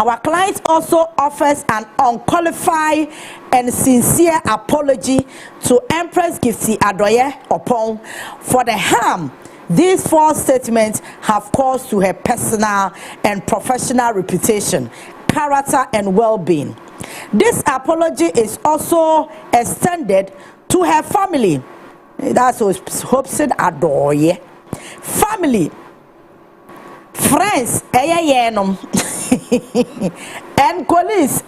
Our client also offers an unqualified and sincere apology to Empress Gifty Adoye Opon for the harm these false statements have caused to her personal and professional reputation, character, and well-being. This apology is also extended to her family. That's Hobson Adoye. Family, friends, and colleagues,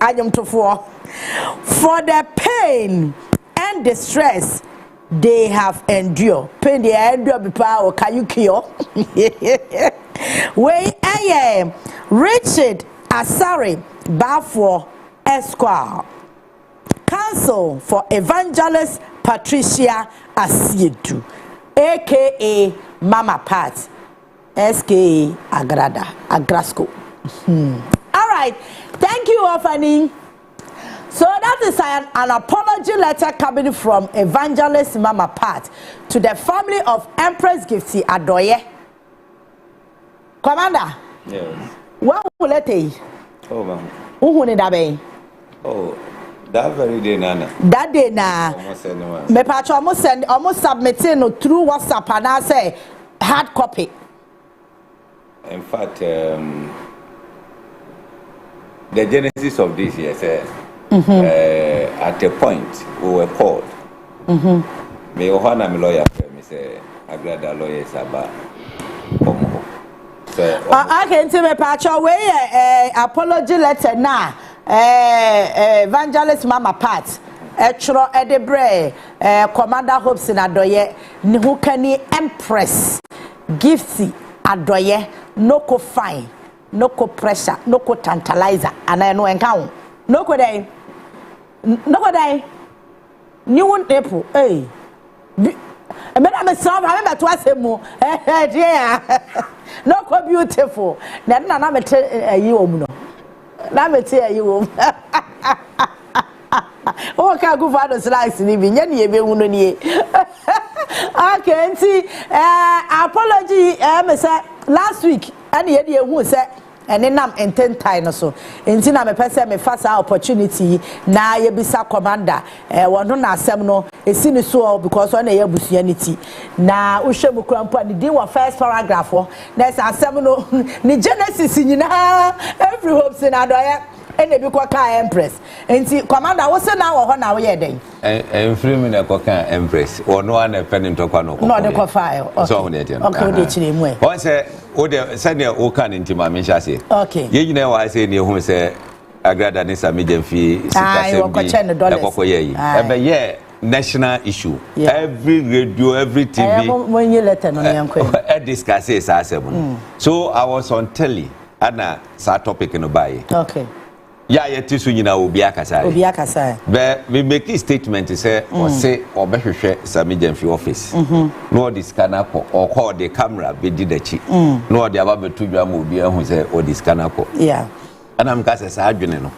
for the pain and distress they have endured. Pain they endure before can you cure? Richard Asari Bafo Esquire, Counsel for Evangelist Patricia Asiedu, aka Mama Pat, SK Agrasco. All right, thank you, Offering. So that is an apology letter coming from Evangelist Mama Pat to the family of Empress Gifty Adoye. Commander. Yes. What will it be? Oh, ma'am. Who need that be? Oh, that very day, Nana. That day, na. Me patch almost submitting through WhatsApp and I say hard copy. In fact, the genesis of this, yes, at a point we were called. Me ohana me lawyer, me say agrada lawyer Saba. I can tell me patch away apology letter now. Evangelist Mama Pat. Etro Edebre, Commander Hopes in Adoye, who can Empress Gifty Adoye, no co fine, no co pressure, no co tantalizer, and I know encounter. No co day. No co day. New one April, eh? Madame Sam, I remember twice more. Yeah. No co beautiful. Then I'm a tell you, no. Let me tell you. Oh, can't go for the slice in even any okay, see, apology, last week, and the idea who said, and then I'm in 10 times or so. And then I'm a person, a fast opportunity. Now, you be sa commander, one on our seminal, a senior so because on a busianity. Now, Ushamu Crampa, the deal of first paragraph, there's a seminal, the genesis in every hope scenario. And they become Empress. And see, Commander, what's now or now? Yeah, then. And free me a coca Empress or no one a pen in Tocano. Not the file. So, okay, once send your Okan into my Mishasi. Okay. You know, I say near whom say Agrada Nisa medium fee. I will yeah. National issue. Yeah. Every radio, every TV. When you let discuss it, so I was on telly. Anna, sa topic in Obaa. Okay. Yeah, yet to soon, Obaa Kasai. But we make a statement to say, or say, or better share some medium for office. No, this scanner or call the camera, be did the cheat. No, the about 2 gram will be who say, or this scanner. Yeah. And I'm Casas Arjunino.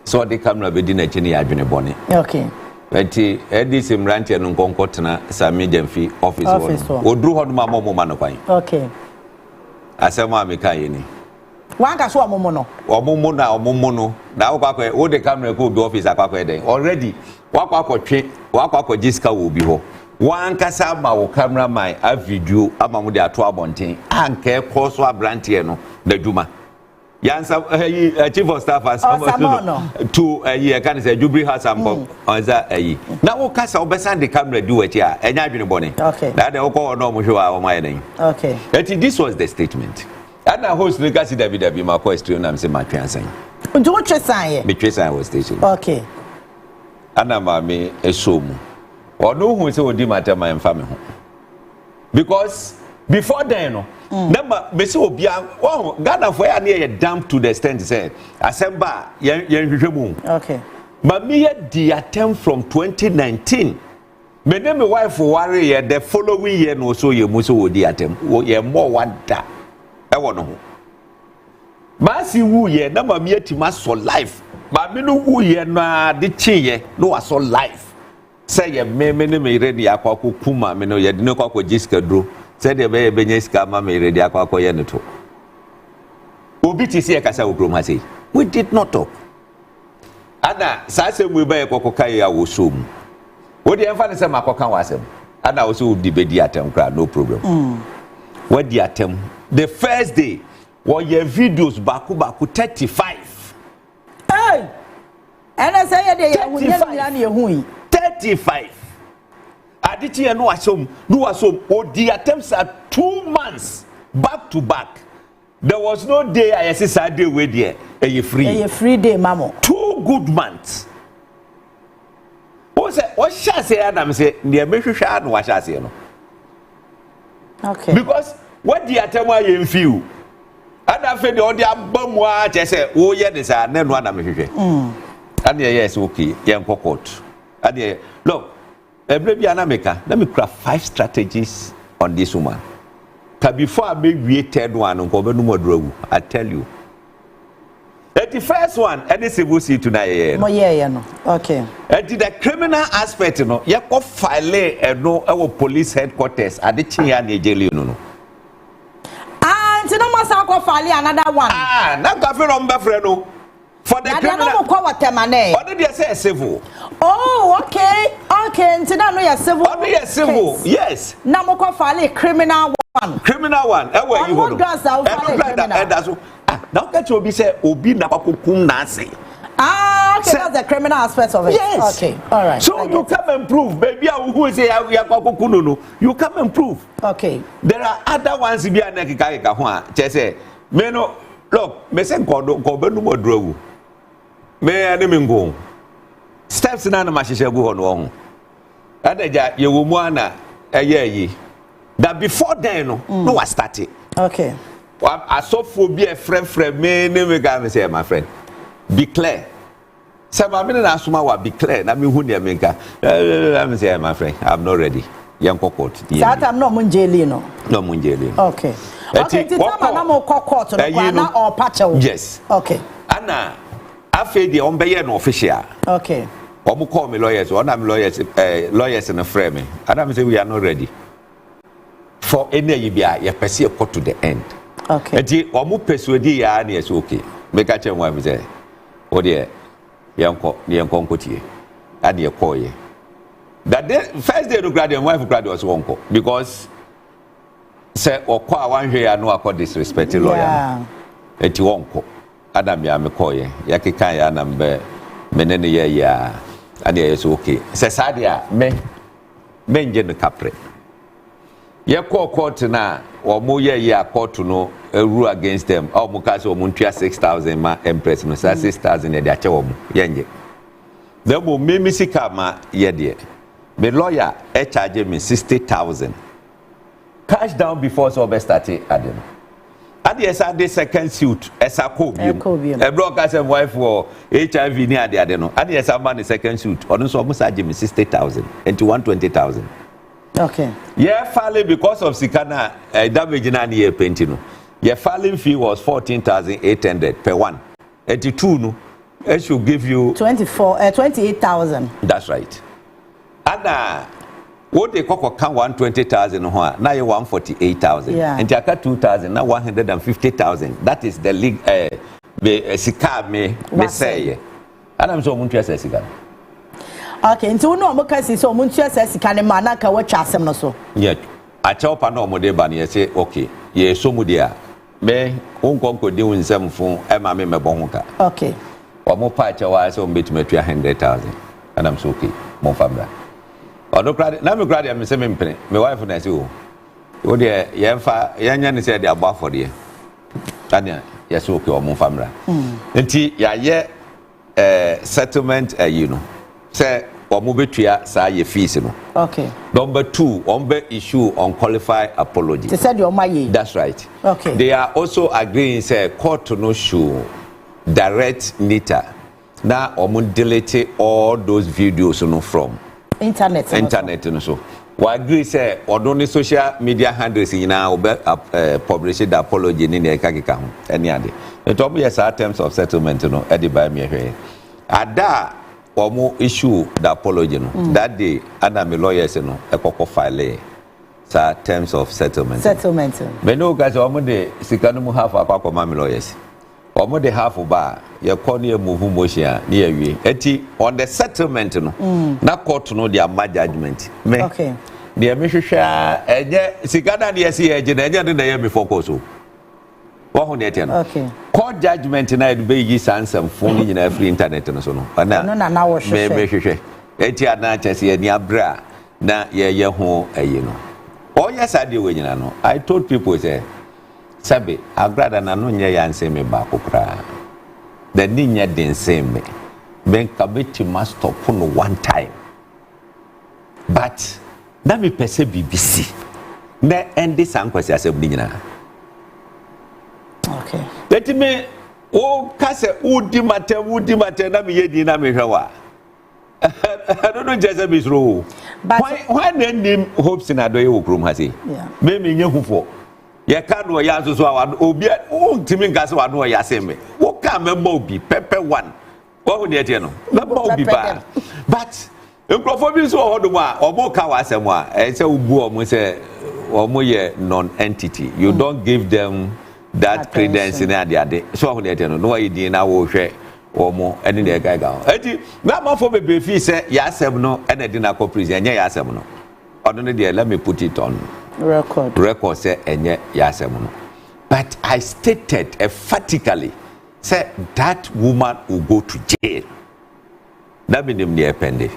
So the camera be dinner chinny Arjun bonnet. Okay. But this in Ranty and Concotana, some medium fee office. Or drew on my mama. Okay. I said, Mammy Kayeni. One can swam mono. Or Momona or Momono. Now, all the camera could be office already. Wako Jiska will be home. One Casama or camera my video among the 12 bonting and care Koswa Brantiano, the Duma. Yansa, chief of staff as to a year can say Jubilee has some on that. Now, Casa Obesan the camera do it here, and I've been bonny. Okay. That they all call normal show our mining. Okay. This was the statement. And I host the Gassi David be my question. I'm saying my translation. Don't you say? Because I was station. Okay. And I'm a somu. Or no who say what matter my family. Because before then, number Messi Obia, oh, Ghana for near damp to the extent say, Assemba, okay. But me the attempt from 2019. My name my wife worry the following year no so you must the attempt. Ye more one that. I want to. Masi wu ye na mami etima so life. Ma me no wu ye na de cheye no wa so life. Say ye me ne ready akwa kuma me no ye de no kwa jiska dro. Say de be benye ska ma me ready akwa ye no to. Obi ti se e kasa ogrom ha sei. We did not talk. Ana sase we buy kokoka ya wo so mu. Wo de emfa ne se makoka wasem. Ana wo so di bedi atem kra no problem. What the attempt? The first day, what your videos baku 35. Hey! And I say they 35. Aditi no asom, oh the attempts are 2 months back to back. There was no day I say Saturday way there. A free day, mamo. 2 good months. What shall say Adam say near Mesha and what shall say no. Okay. Because what the attempt I in few. And I feel the bomb watch I say, oh yeah, this are then one I'm and yes, okay, young court. And look, let me craft 5 strategies on this woman. Before I make third one on Kobenuma, I tell you. The first one, any civil suit tonight. Okay. And the criminal aspect, you know, you go file and no our police headquarters at the Chia jail, you know. And no must go file another one. Not coffee on Buffalo. For the criminal, what did you say civil? Oh, okay. Okay, and now you're civil. Civil, yes. Now go file criminal one. Criminal one. Where you go? Now that will be said, Obi Napakum Nancy. Okay, that's the criminal aspect of it. Yes. Okay, all right. So you come and prove, baby. Who say we are Kokuno? You come and prove. Okay. There are other ones. Be a nekika kahwa. Chese. Me no look. Me say go benu mo drogu. Me ane mingo. Steps na na mashishe go on wo. Adeja ye wo mu ana yi. That before then no was started. Okay. I saw for be a friend me name me say my friend. Be clear. Some minute asuma wa be clear. Na me hu ne menka. I'm say my friend, I'm not ready. Young court. That I'm not munjeli no. No munjeli. Okay. Okay, the time na mo court no na or patcho. Yes. Okay. Ana afi de on be no official. Okay. Omo call me lawyers, one am lawyers in a frame. Adam say we are not ready. For any bia you pursue court to the end. Okay. Eti omo persuade ya na yes okay. Make a change one say. O de yanko nkotie. And ye call ye. That day, first day no graduate wife graduate was wonko because say okwa wan hwe ya no akọ disrespect lawyer. Eti wonko. Adam ya me call ye. Ya keka ya na mbe menene ye ya. And yes okay. Say sadia me nje no kapre. Ye call court na or mo ye court no rule against them. Oh mo ka say o mo ntua 6,000 ma empress no 6,000 e de ache wo mo yenje. Then mo me misika ma ye de. The lawyer charge me 60,000. Cash down before so be started adem. And yes at the second suit esa ko bi. E broker say wife for HIV ni ade no. And yes am the second suit. Onu so mo charge me 60,000 into 120,000. Okay. Yeah, filing because of Sikana damage na year painting. No. Your filing fee was 14,800 per one. 82 no. It should give you 28,000. That's right. And what they call 120,000 now you 148,000. Yeah. And Jaka 2,000 now 150,000. That is the league Sika me say. And I'm so much as Sika. Okay, nti no mo kasi so mo ntua sika ne ma na ka watwa asem no so. Yeah. A chopa no mo de ba ne say okay. Ye so mu dia. Me onkonko de unsem fun e ma me mebon ho ka. Okay. Wa mo pa cha wa so mbetuma 100,000. And I'm so okay. Mo famra. Odo grade na me grade me say me mpene. Me wife na say o. O de ye mfa yanya ne say de abo afọ de. Tania ye so okay o mo famra. Nti ya ye settlement you know. Say omubetua sa ye fees no. Okay. Number 2, ombe issue unqualified apology. They said your money. That's right. Okay. They are also agreeing say court no show direct Nita. Now delete all those videos no from internet no so. We agree say odoni social media handles na obe publish the apology ni e kakeka ho. Any ade. It omo yes terms of settlement no e dey buy me hwe. Ada omo issue the apology no. That day and my lawyers no e kokko file sa terms of settlement. Settlement. Me no guys omo de sika no mu half akwa my lawyers. omo de half ba ye call ne move motion ne awie eti on the settlement no na court no dia ma judgment me okay de me hwehwa enye sikada de yesi eje na enye de ye before court so wo ne ete no okay court judgment na do be yi sansam phone nyina free internet no so no ana no na wo hwehwe me hwehwe eti ana chese ye ni abra na ye ho ayi no oh yes I do we nyina no I told people say sabe agrada na no nye ya nseme ba kokra the ninya den nseme ben kabeti must stop no one time but na me pese BBC na endi sankwasi asebni nyina okay let me o kase udi mate na me yedi na me hwewa I don't know just a bit wrong but why name hopes in adoye okrum hase me me nye hufo ye ka no ya so obi o timi ngase wa no ya seme wo ka member obi pepe one wo hu de tie no member obi ba but enkrofo so hodo mu a obo ka wa asem a e se ubu o mu se o mu ye non entity you don't give them that credence in ade so hu de tie no no yi na wo hwe o mu ene de ga eti na mafo bebe fi se ya asem no ene di na ko president nya ya asem no odo ne de let me put it on record say enye yasemuno but I stated emphatically say that woman will go to jail that mean the appendix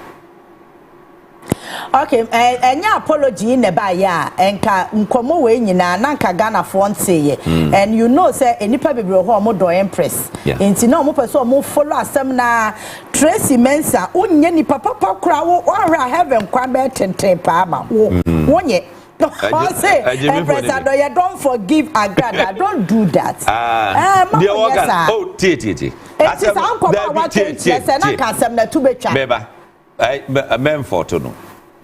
okay enya apology ne ba ya enka nkomo we nyina na nka Ghana fon say and you know say enipa bebre ho mo do impress enti na mo person mo follow asem na Tracy Mensa onye ni papa kra wo ora heaven kwa be tenten pa ma wo wonye say Empress don't forgive Agrada don't do that oh Titi it's uncle what yes na ka asem na tu betwa beba I men for to no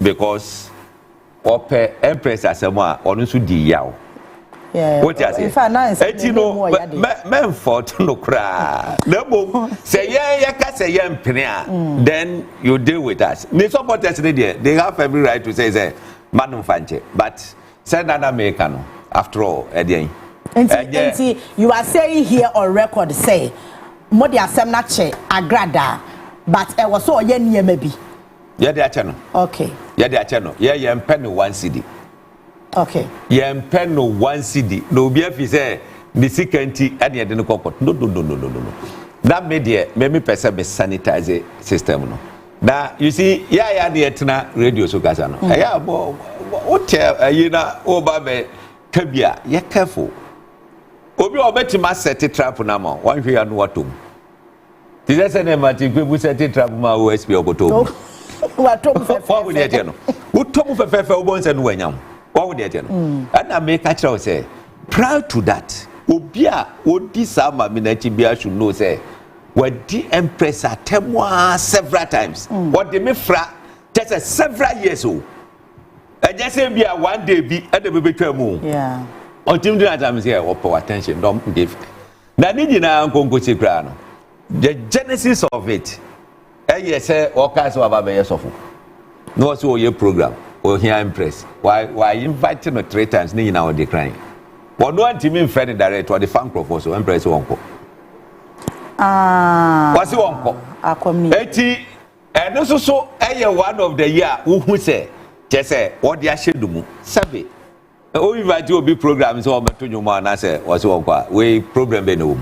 because ope Empress asem a onu so di yawo what you say in fact na eti no men for to no kra na bom say ye ka say ye mpene a then you deal with us ni supporters they have every right to say Madam Fanche, but send an American after all, Eddie. And you are saying here on record, say, Modia Semnache, Agrada, but I was so yen maybe. Yeah, the channel. Okay. Yeah, the channel. Yeah, you pen one CD. Okay. You pen one CD. No, be if you say the security and you didn't call. No. That media, maybe person sanitize system. No. Now you see, yeah, the etna radio so kasano. Yeah, what you know, Obaa Kabia, you're careful. Obi obeti ma set trap na ma. One way and what to. Did I say name Martin people set trap ma OSP ogoto. What to for we dey no. Who to move fefe obon se no wanyam. What we dey no. And I make catch say proud to that. Obi a odi sama me na chibia should know say what the Empress atemwa several times. What the me fra just several years old. I just say be a one day be at the baby mu. Yeah. Until that time here pay attention don't give. Na ni na nkonko chekra no. The genesis of it. Yes say oka so aba be yesofo. No so your program or here Empress. Why invite no 3 times ni na o decline. But no anti friend direct or the fan proposal Empress wonko. Kwasi wonko akomi eti eno so one of the year who say say what dia shedumu sabe o invite obi program so obeto nyuma na say wasi wonko we problem be no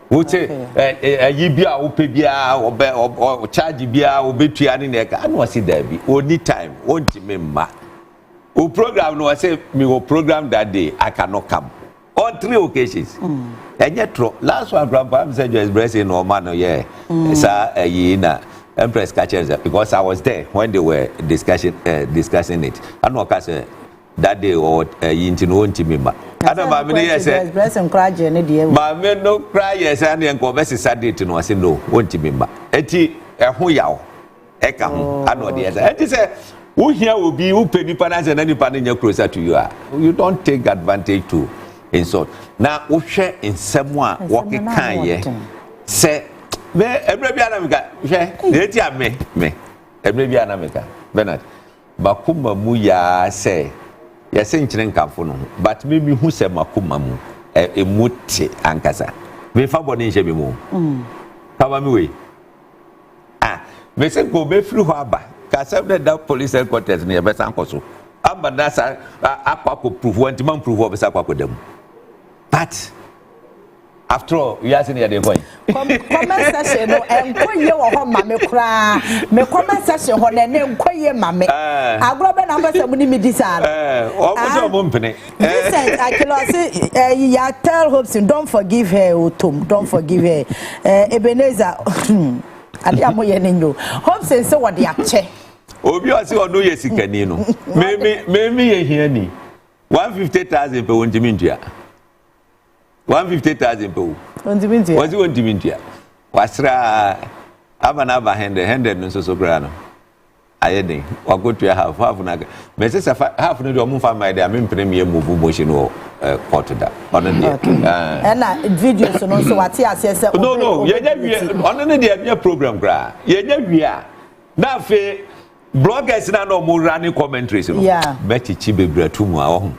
wo say yi bia wo pe bia o charge bia wo betua ni na ka no wasi da bi only time wonti me ma o program no say me go program that day I cannot come on 3 occasions. Last one, Grandpa said you expressing no man, yeah. Sir, na Empress catches because I was there when they were discussing it. I know that day or into no intimate. I don't know, yes, expressing cry, Jenny, dear. My no cry, yes, and then converse Saturday to no, I say no, won't you be eti who yaw. Eka, I know the answer. And he said, who here will be who penny panas and any pan in your closer to you are. You don't take advantage to insult. Now, we share in someone walking can ye say, me, every anamica, share, me, every anamica, Bernard. Bakuma muya say, yes, ancient camphone, but maybe who said Makumamu, a muti ankasa. me fa boni nche me mu papa me we me se go be free ho aba ka se that police headquarters ne be san koso aba na sa akwa proof wanti man proof obi sa akwa dem but after all we are saying the point comment section no enkoye wo ho ma me kra me comment section ho na enkoye ma me agro be na be se mu ni me disal o mo so mo mpene listen akilo say ya tell Hobson don't forgive her Otom don't forgive her Ebenezer ade amoye ne nyo Hobson say what dey ache obi o say onu ye sikani no me ye hiani 150,000 pe wonjimi ntua 150,000 pe wonjimi ntua wasra abana ba 100 no so bra no ayede wagotu half na me say half no do mo fa my dey am premier move motion wo court da on dey na video so no so wati asese no ye nya wie on ne dey program gra ye nya wie a na fe bloggers na no mo running commentaries no bechichi bebratu mu a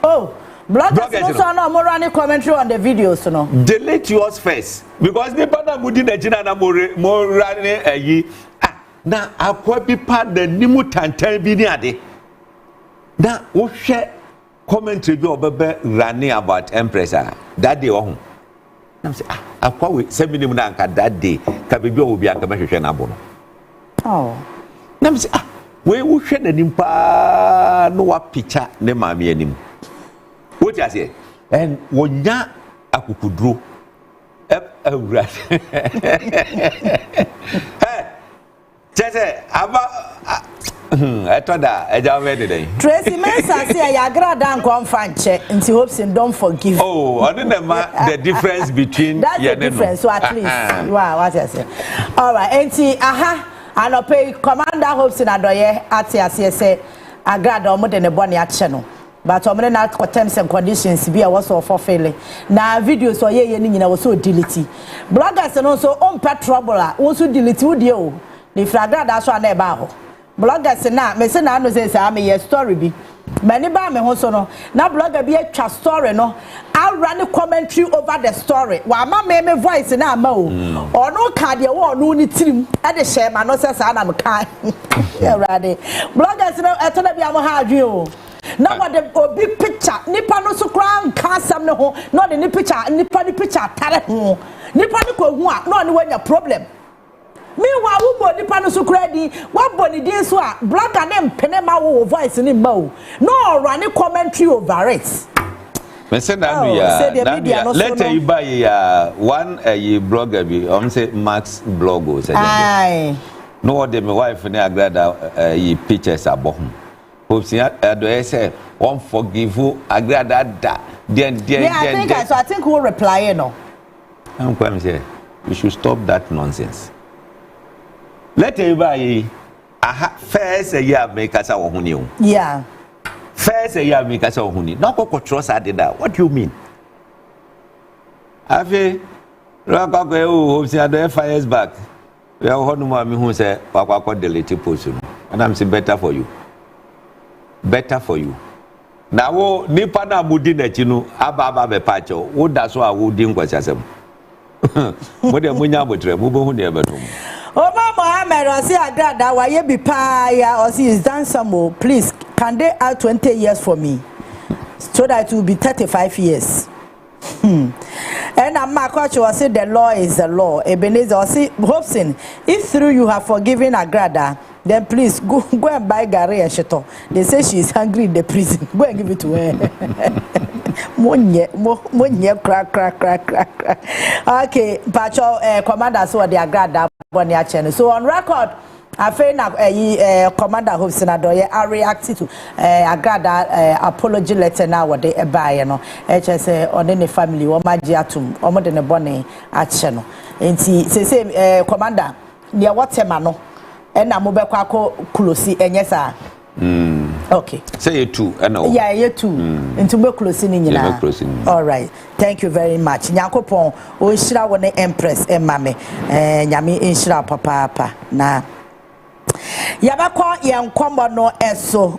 oh bloggers no no more running commentary on the videos no delete yours first because the partner mudi na jina na more running ayi na akwa bi pa da nimu tantan bi ni ade na wo hwe commentary bi obebe running about empress that day ohun na say akwa we seminim na anka that day ka bi obi anka mahwehwe na abo no oh na me say we wo hwe na nimpa no wa picture ne maame anim what you say and wonya akukudro awura Jesse aba etoda eja we dey Tracy Mensah say ya grada nko mfanche nti Hobson don't forgive oh I don't know the difference between that's the difference so at least wow what you say all right enti anope commander Hobson adoye ati ase say agrada omo de ne bone ache no but omo na terms and conditions bi a was for failing na videos o ye ni nyina was so delete bloggers no so on trouble a won so delete wo de o ni fragrada so na e ba ho bloggers na me se na no say say am ye story bi many ba me ho so no na blogger bi atwa story no I run commentary over the story wa ma me voice na ama o ono ka de wo no ni tirim e de share ma no say say na me kan ya rade bloggers no eto na bi am ha adwen o na what the obi picture nipa no so kran kan sam ne ho no de ni picture nipa ni picture tare ho nipa ni ko hu a no ni wanya problem meanwhile wo body pano so kredi what body dey so a blogger dem pene ma wo voice ni ma o no run commentary over it me say na ya later you buy ya one a blogger bi say Max blog o say no what my wife ni agrada pictures abohum Hobson do say won't forgive agrada da I think we'll reply no I'm going to say you should stop that nonsense. Let everybody first a year make us our honey. Yeah. First a year make us our honey. Not go trust I did that. What do you mean? Afi Rakako Hobson had 5 years back. We are one more who say Papa delete post. And I'm saying better for you. Better for you. Now nipa na mudi na chinu aba be pacho. Wo da so a wo di nkwasiasem. Mo de munya botre mo bo hu de betum. Obaa Mohammed osi agrada wa ye bi pa ya osi is done some more. Please can they add 20 years for me so that it will be 35 years. And my coach was say the law is the law. Ebenezer osi Hobson if through you have forgiven agrada then please go and buy Gary and Sheto. They say she is hungry in the prison. Go and give it to her. Monye crack. Okay, Pacho commander so the agrada boni achene. So on record, I feel na commander Hobson adoye are reacting to agrada apology letter now what they buy no. HS on the family o maji atum. Omo de ne boni achene. Enti say commander near what no. And I'm mobile close and yes, okay. Say you too, I know. Yeah, you too. Into be close in all right. Thank you very much. Nyakopon, o shira wone empress e mame. Nyame inshira papa na. Yabakọ yenkombo no eso.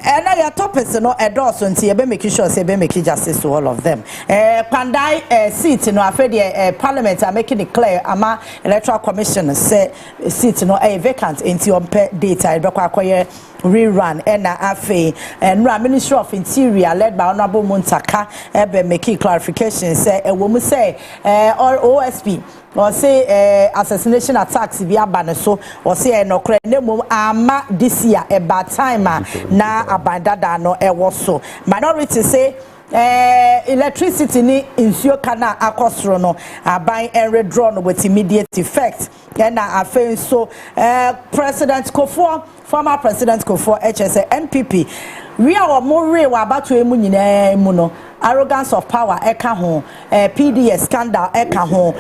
And your topics no a doors until you make sure say be make justice to all of them. Pandai seat no afraid the parliament are making it clear ama electoral commission say seat no a vacant into on data e be kwakoye rerun na afe and Ministry of Interior led by Honorable Muntaka be making clarification say e wo mu say or OSP or say assassination attacks bi abane so or say no kra nemu ama this year about time na abandada no e wo so minority say electricity ni insuo kana akosro no aban and redraw no with immediate effect na afen so President Kofo former President Kofo HSA NPP we are more real about to emu nyina mu no arrogance of power eka ho PDS scandal eka ho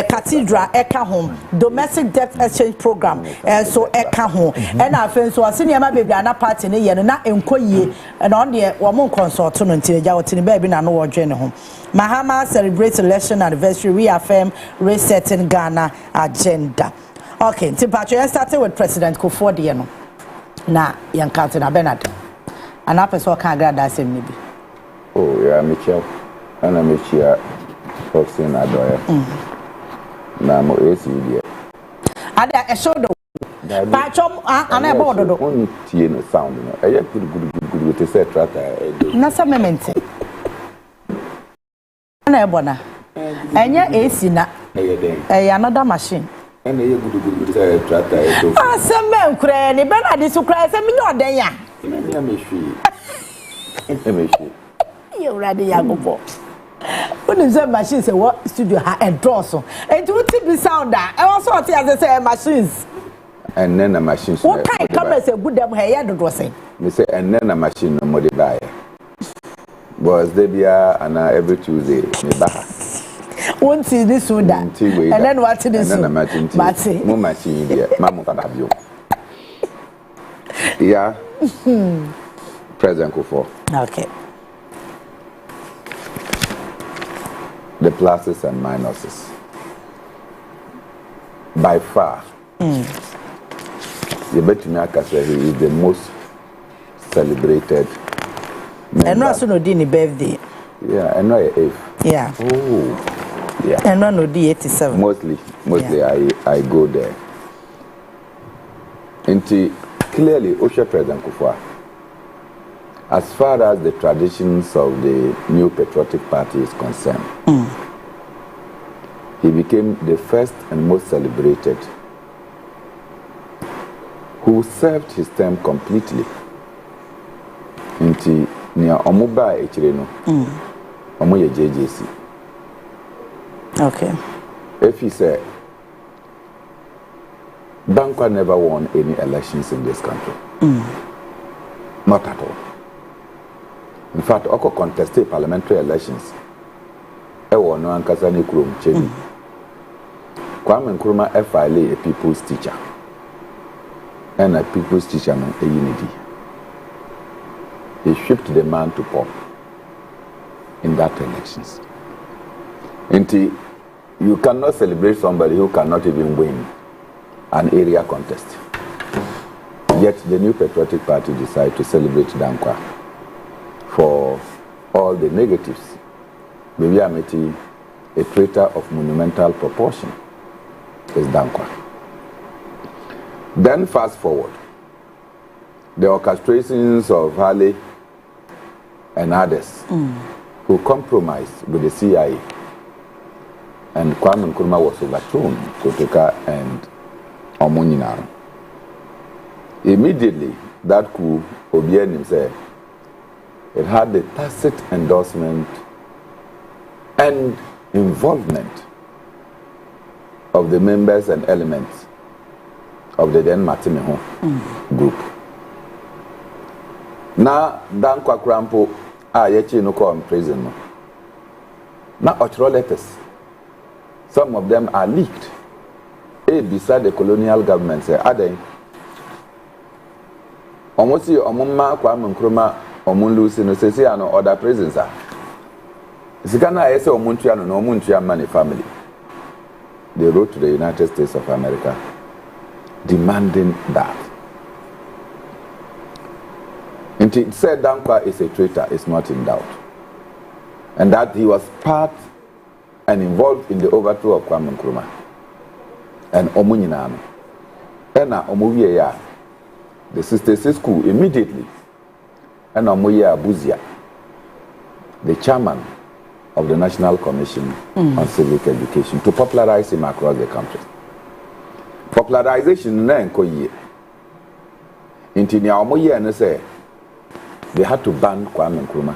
cathedral eka ho domestic debt exchange program so eka ho and afen so senior ma baby ana party ne ye no na enkoyie na on de wo mon consult no ntireja wotini baby na no wo dwe ne ho Mahama celebrate election anniversary reaffirm resetting Ghana agenda. Okay, Tipatcho started with President Kofo de no na yankanto na Bernard and a person can grad that same maybe. Oh, yeah, Michelle. And I'm here Foxy and Adoya. Now, I'm here. I showed the Patchom and I bought the only tea and sound. I have good with the set right. Nasa memento. And I bona. And yet, AC na another machine. And a good with the tractor. Ah, some men cranny, Bernard is to cry, some million day. You ready, Yago? When is that machine say what studio and draw so? And to be sound that I also as I say machines. And then a machine. What kind of cameras a good damn hair to draw say? Me say and then a machine no more buy. Was there be every Tuesday me buy. Won't see this one that. And then what to this? And then a machine. More machine here. Mama Fabio. Yeah. President Kofo. Okay. The pluses and minuses. By far, the Betumiaka said he is the most celebrated. And also no dini birthday. Yeah, and no 8th. Yeah. Oh, yeah. And no 87. Mostly yeah. I go there. Into clearly, Osha President Kofo, as far as the traditions of the New Patriotic Party is concerned, he became the first and most celebrated who served his term completely. Into near Omuba Echireno, Omoye JJC. Okay. If he said, Bankwa never won any elections in this country. Not at all. In fact, Oko contested parliamentary elections. Ewo no ankasa ni kurom chedi. Kwame Nkrumah FILA a people's teacher. And a people's teacher no a unity. He shipped the man to pop in that elections. Until you cannot celebrate somebody who cannot even win an area contest. Yet the New Patriotic Party decided to celebrate Dankwa for all the negatives. Maybe Amity, a traitor of monumental proportion, is Dankwa. Then fast forward, the orchestrations of Hale and others who compromised with the CIA, and Kwame Nkrumah was overthrown, Koteka and Omunyinaro. Immediately, that coup, Obienim said, it had the tacit endorsement and involvement of the members and elements of the then Matimeho group. Now, Dankwa Krampo, Yechi no call in prison. Now, Ochro letters, some of them are leaked. Beside the colonial government, say, Ade, almost Omuma Kwame Nkrumah, Omunlusi, no say, no other prisons are. Sikana Ese Omuntuano, no Omuntua Mani family. They wrote to the United States of America demanding that. It said Dankwa is a traitor is not in doubt. And that he was part and involved in the overthrow of Kwame Nkrumah. And Omunyinano. And Omuye the Sister School immediately. And Omuye Abuzia, the chairman of the National Commission on Civic Education, to popularize him across the country. Popularization na enkoye. Inti ni Omuye ne say they had to ban Kwame Nkrumah.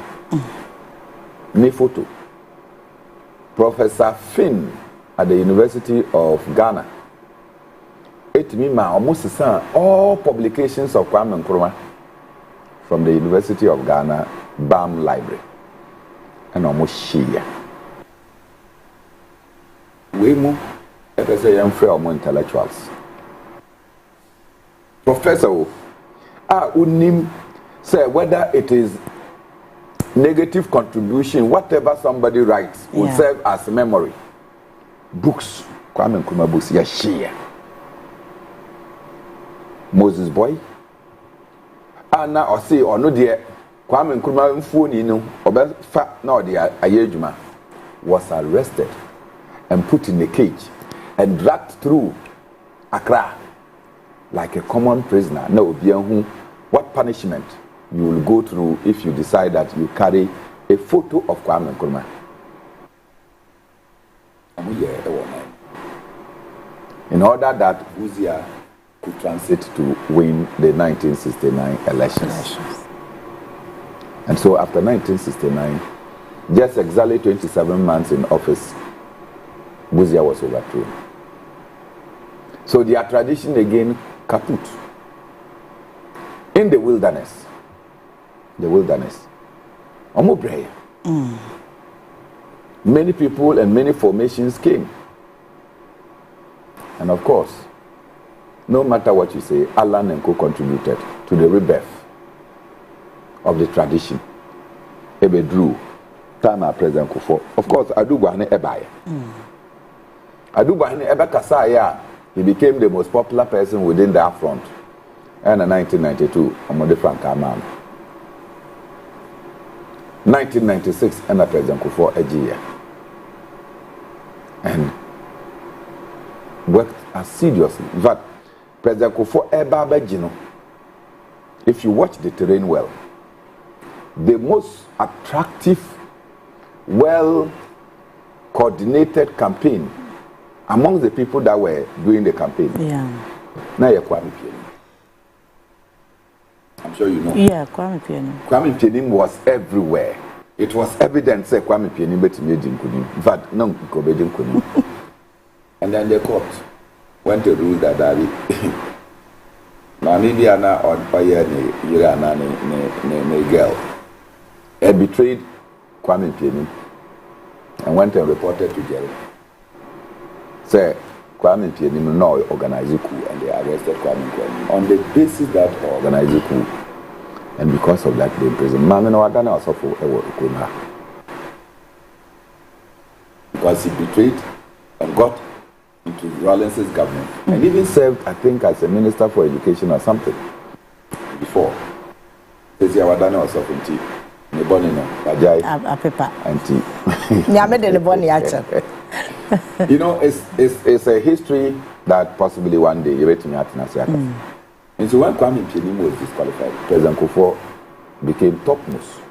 Ne photo. Professor Finn at the University of Ghana. It means almost all publications of Kwame Nkrumah from the University of Ghana BAM Library. And almost share. We move, let us say, young friend more intellectuals. Professor, unim say whether it is negative contribution, whatever somebody writes will serve as memory. Books, Kwame Nkrumah books, share. Moses Boy, Anna or say or no dear Kwame Nkrumah mfoni no obefa na odi ayejuma was arrested and put in a cage and dragged through Accra like a common prisoner. No, what punishment you will go through if you decide that you carry a photo of Kwame Nkrumah. In order that Buzia could transit to win the 1969 elections. And so after 1969, just exactly 27 months in office, Buzia was overthrown. So their tradition again kaput. In the wilderness. Omobreye. Many people and many formations came. And of course, no matter what you say, Alan and Co contributed to the rebirth of the tradition. Ebe Drew, time our President Kufo. Of course, Adubahane Ebaya. Adubahane Eba Kasaya, he became the most popular person within that front. And in 1992, Amode Frank Amam. 1996, and President Kufo Ejia. And worked assiduously. In fact, President Kufo Eba Bejino, if you watch the terrain well, the most attractive, well-coordinated campaign among the people that were doing the campaign. Kwame Pianim. I'm sure you know. Yeah, Kwame Pianim. Kwame Pianim was everywhere. It was evident that Kwame Pianim made in fact, no, and then the court went to rule that Namibiana or Paya Irana girl had betrayed Kwame Pianim and went and reported to jail. Say Kwame Pianim no organized coup and they arrested Kwame Pianim on the basis that organized coup, and because of that they imprisoned Mami no Adana also for because he betrayed and got into Rawlins's government and even served, I think, as a minister for education or something before. Says Yawadana was of Tea. Nebonino, Bajai, Auntie. You know, it's a history that possibly one day you read to me at Nasiaka. And so when Kwame Pianim was disqualified, President Kufo became topmost,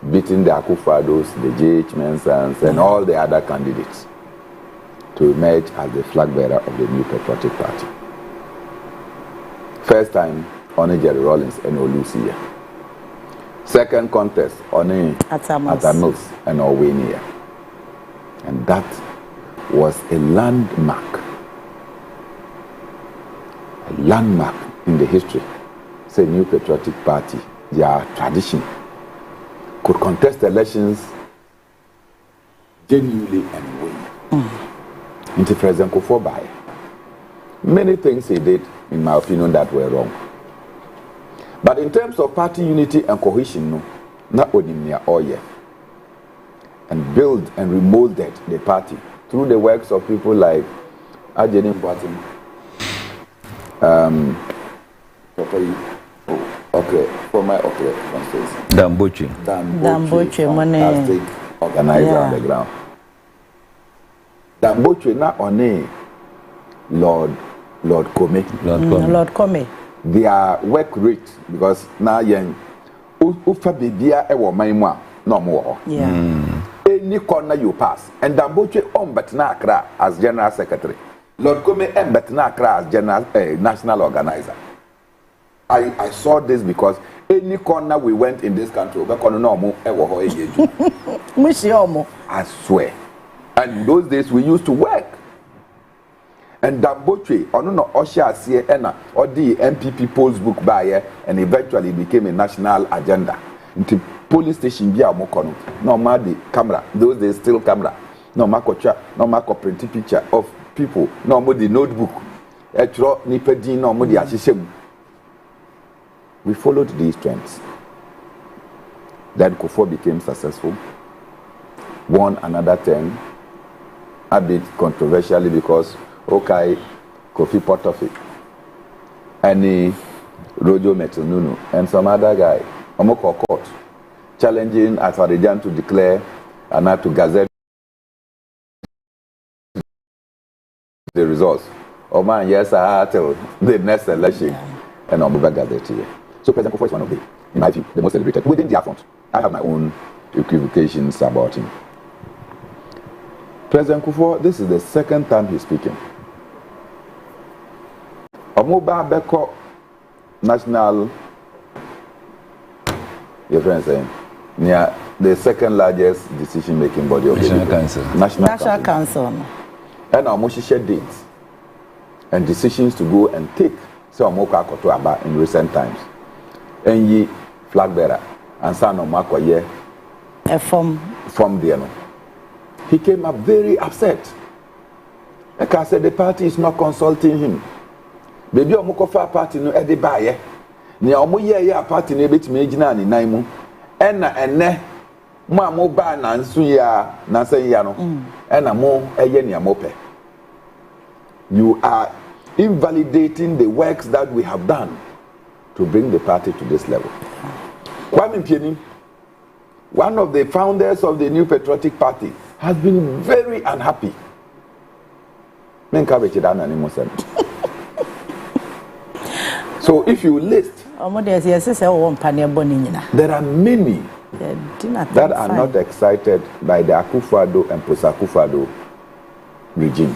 beating the Akufados, the J.H. Mensahs, and all the other candidates to emerge as the flag bearer of the new patriotic party. First time, only Jerry Rawlings and Olusia. Second contest, only Atamils and Owenia. And that was a landmark in the history. Say new patriotic party, their tradition, could contest elections genuinely and win. Into President Kufo Baye. Many things he did, in my opinion, that were wrong. But in terms of party unity and cohesion, no, not only all year, and build and remolded the party through the works of people like Ajeni Mboatim, Okay, for my constituency. Damboche, money. Organizer on the ground. Damboche not only Lord Kome. Their work rate because now young ufa bibia e wo manmu no mo. Yeah. Any corner you pass and Damboche Betina Accra as general secretary. Lord Kome Betina Accra as general national organizer. I saw this because any corner we went in this country, I swear. And in those days we used to work. And Damboche, no Osha Siena or the MPP polls book buyer, and eventually became a national agenda. Into police station via Mokono, no ma the camera, those days still camera, no makocha, no mako printing picture of people, no more the notebook, etro nipedi no more the ashishem. We followed these trends. Then Kufo became successful, won another term, a bit controversially because okay, Kofi Potofi, and Rojo Metununu, and some other guy, Omoko Court, challenging Asarijan to declare and not to gazette the results. Oh man, yes, I had till the next election, and I'm over gazette here. So President Kufo is one of the, in my view, the most celebrated. Within the front, I have my own equivocations about him. President Kufo, this is the second time he's speaking. Obaa Beko National, your friend saying, near the second largest decision-making body of National Council. National Council. And our share dates and decisions to go and take. So Omoka Koto Aba in recent times. And ye flag bearer and son of Makoye from there. He came up very upset. Like I said, the party is not consulting him. Baby Omokofa party no edi baye. Ni omo ye party no betime agina ni nan mu. Ena ene mo amoba na nsu ya na san ya no. Ena mo eye ni amope. You are invalidating the works that we have done to bring the party to this level. Kwame Mpieni, one of the founders of the New Patriotic Party, has been very unhappy. So if you list, there are many that are not excited by the Akufo-Addo and post-Akufo-Addo regime.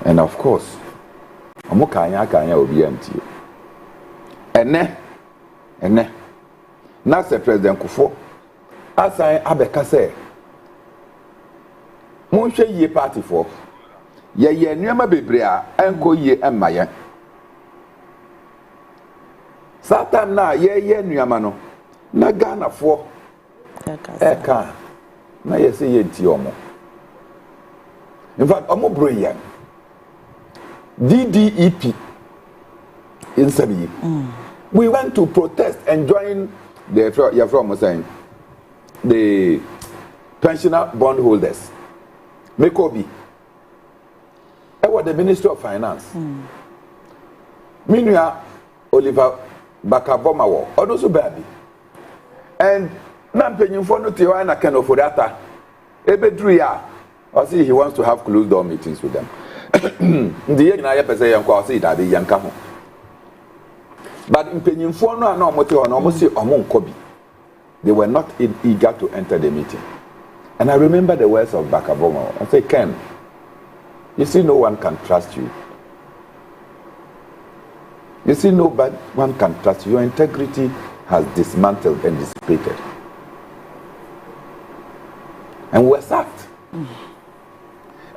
And of course, ene na se President Kufo asan abeka se mo hwe yie party for ye nneema bebre a enko yie emma ye satan na ye nneema no na Ghana for eka na ye se ye nti omo in fact omo bro ye DDEP in Sabi. We went to protest and join the pensioner bondholders. Mekobi. I was the Minister of Finance. Meanwhile, Oliver Bakabomawo, also baby. And Nampenyon for no Tiwana can offer that. Ebedria, I see he wants to have closed door meetings with them. The year I say, Kwasi that the young couple. But in Penyinfo no na omote ono omo say omo nkobi. They were not eager to enter the meeting. And I remember the words of Bakabomo. I say, Ken, you see no one can trust you. You see no one can trust you. Your integrity has dismantled and dissipated. And we were sacked.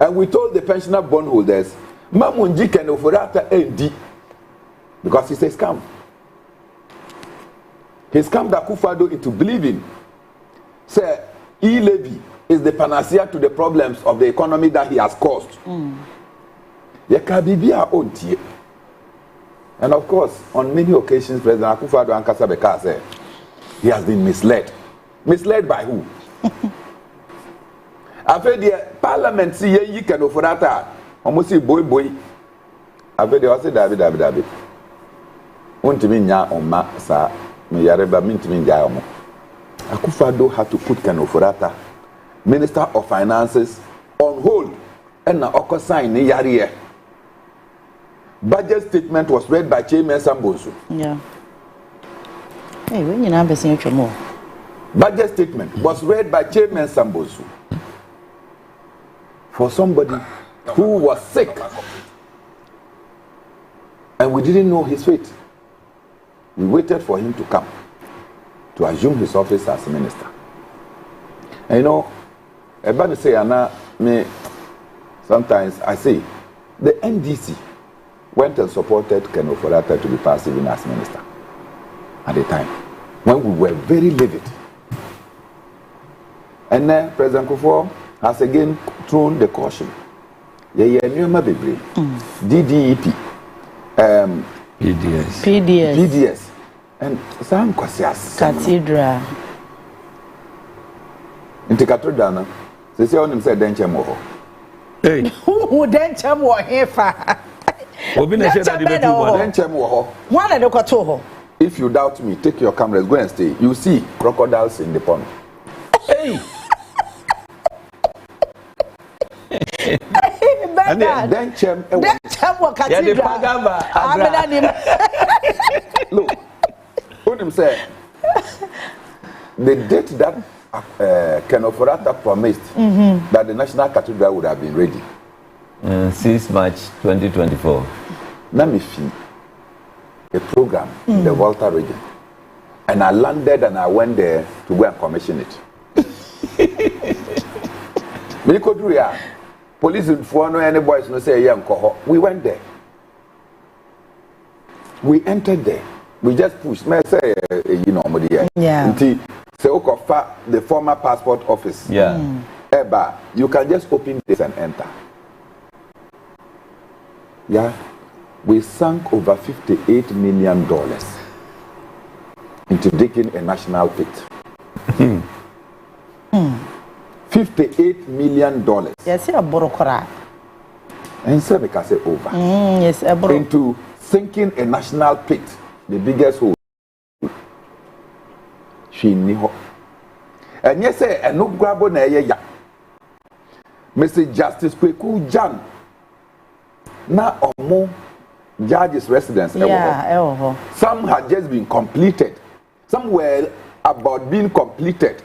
And we told the pensioner bondholders, Mamunji can offer AD because it's a scam. He scammed Akufo-Addo into believing, say, e-levy is the panacea to the problems of the economy that he has caused. And of course, on many occasions, President Akufo-Addo and Kasabeka said, he has been misled. Misled by who? After the parliament, see ye can offer that. Almost say boy. After the also David. Untimi nya oma sa me yareba mintimi nya omo. Akufo-Addo had to put Ken Ofori-Atta, Minister of Finances, on hold. And na oko sign ni yare. Budget statement was read by Chairman Sambosu. Yeah. Hey, when you number saying more. Budget statement was read by Chairman Sambosu. For somebody who was sick. And we didn't know his fate. We waited for him to come to assume his office as minister. And you know, everybody say, Anna, me, sometimes I say, the NDC went and supported Ken Ofori-Atta to be passed even as minister at the time, when we were very livid. And then President Kufuor has again thrown the caution. DDEP, PDS, and some Kwasi Cathedral. Into Cathedral, they say on him said, Denchem Woho. Hey, Who Denchem Woho here for? Denchem Woho. One of the Kotoho. If you doubt me, take your cameras, go and stay. You see crocodiles in the pond. Hey! And then Chem look, what him say? The date that Ken Ofori-Atta promised that the National Cathedral would have been ready. 6 March 2024. Let me see a program in the Volta region, and I landed and I went there to go and commission it. Police for no any boys no say we went there. We entered there. We just pushed. May say you know yeah. Until the former passport office. Yeah. Eba, you can just open this and enter. Yeah. We sank over $58 million into digging a national pit. $58 million. Yes, a borokora. And so we can say over. Yes, a borokora. Into sinking a national pit, the biggest hole. She knew. And yes, and no grab on a ya. Mr. Justice Kweku Jan. Now or more judges' residence. Yeah, some had just been completed. Some were about being completed.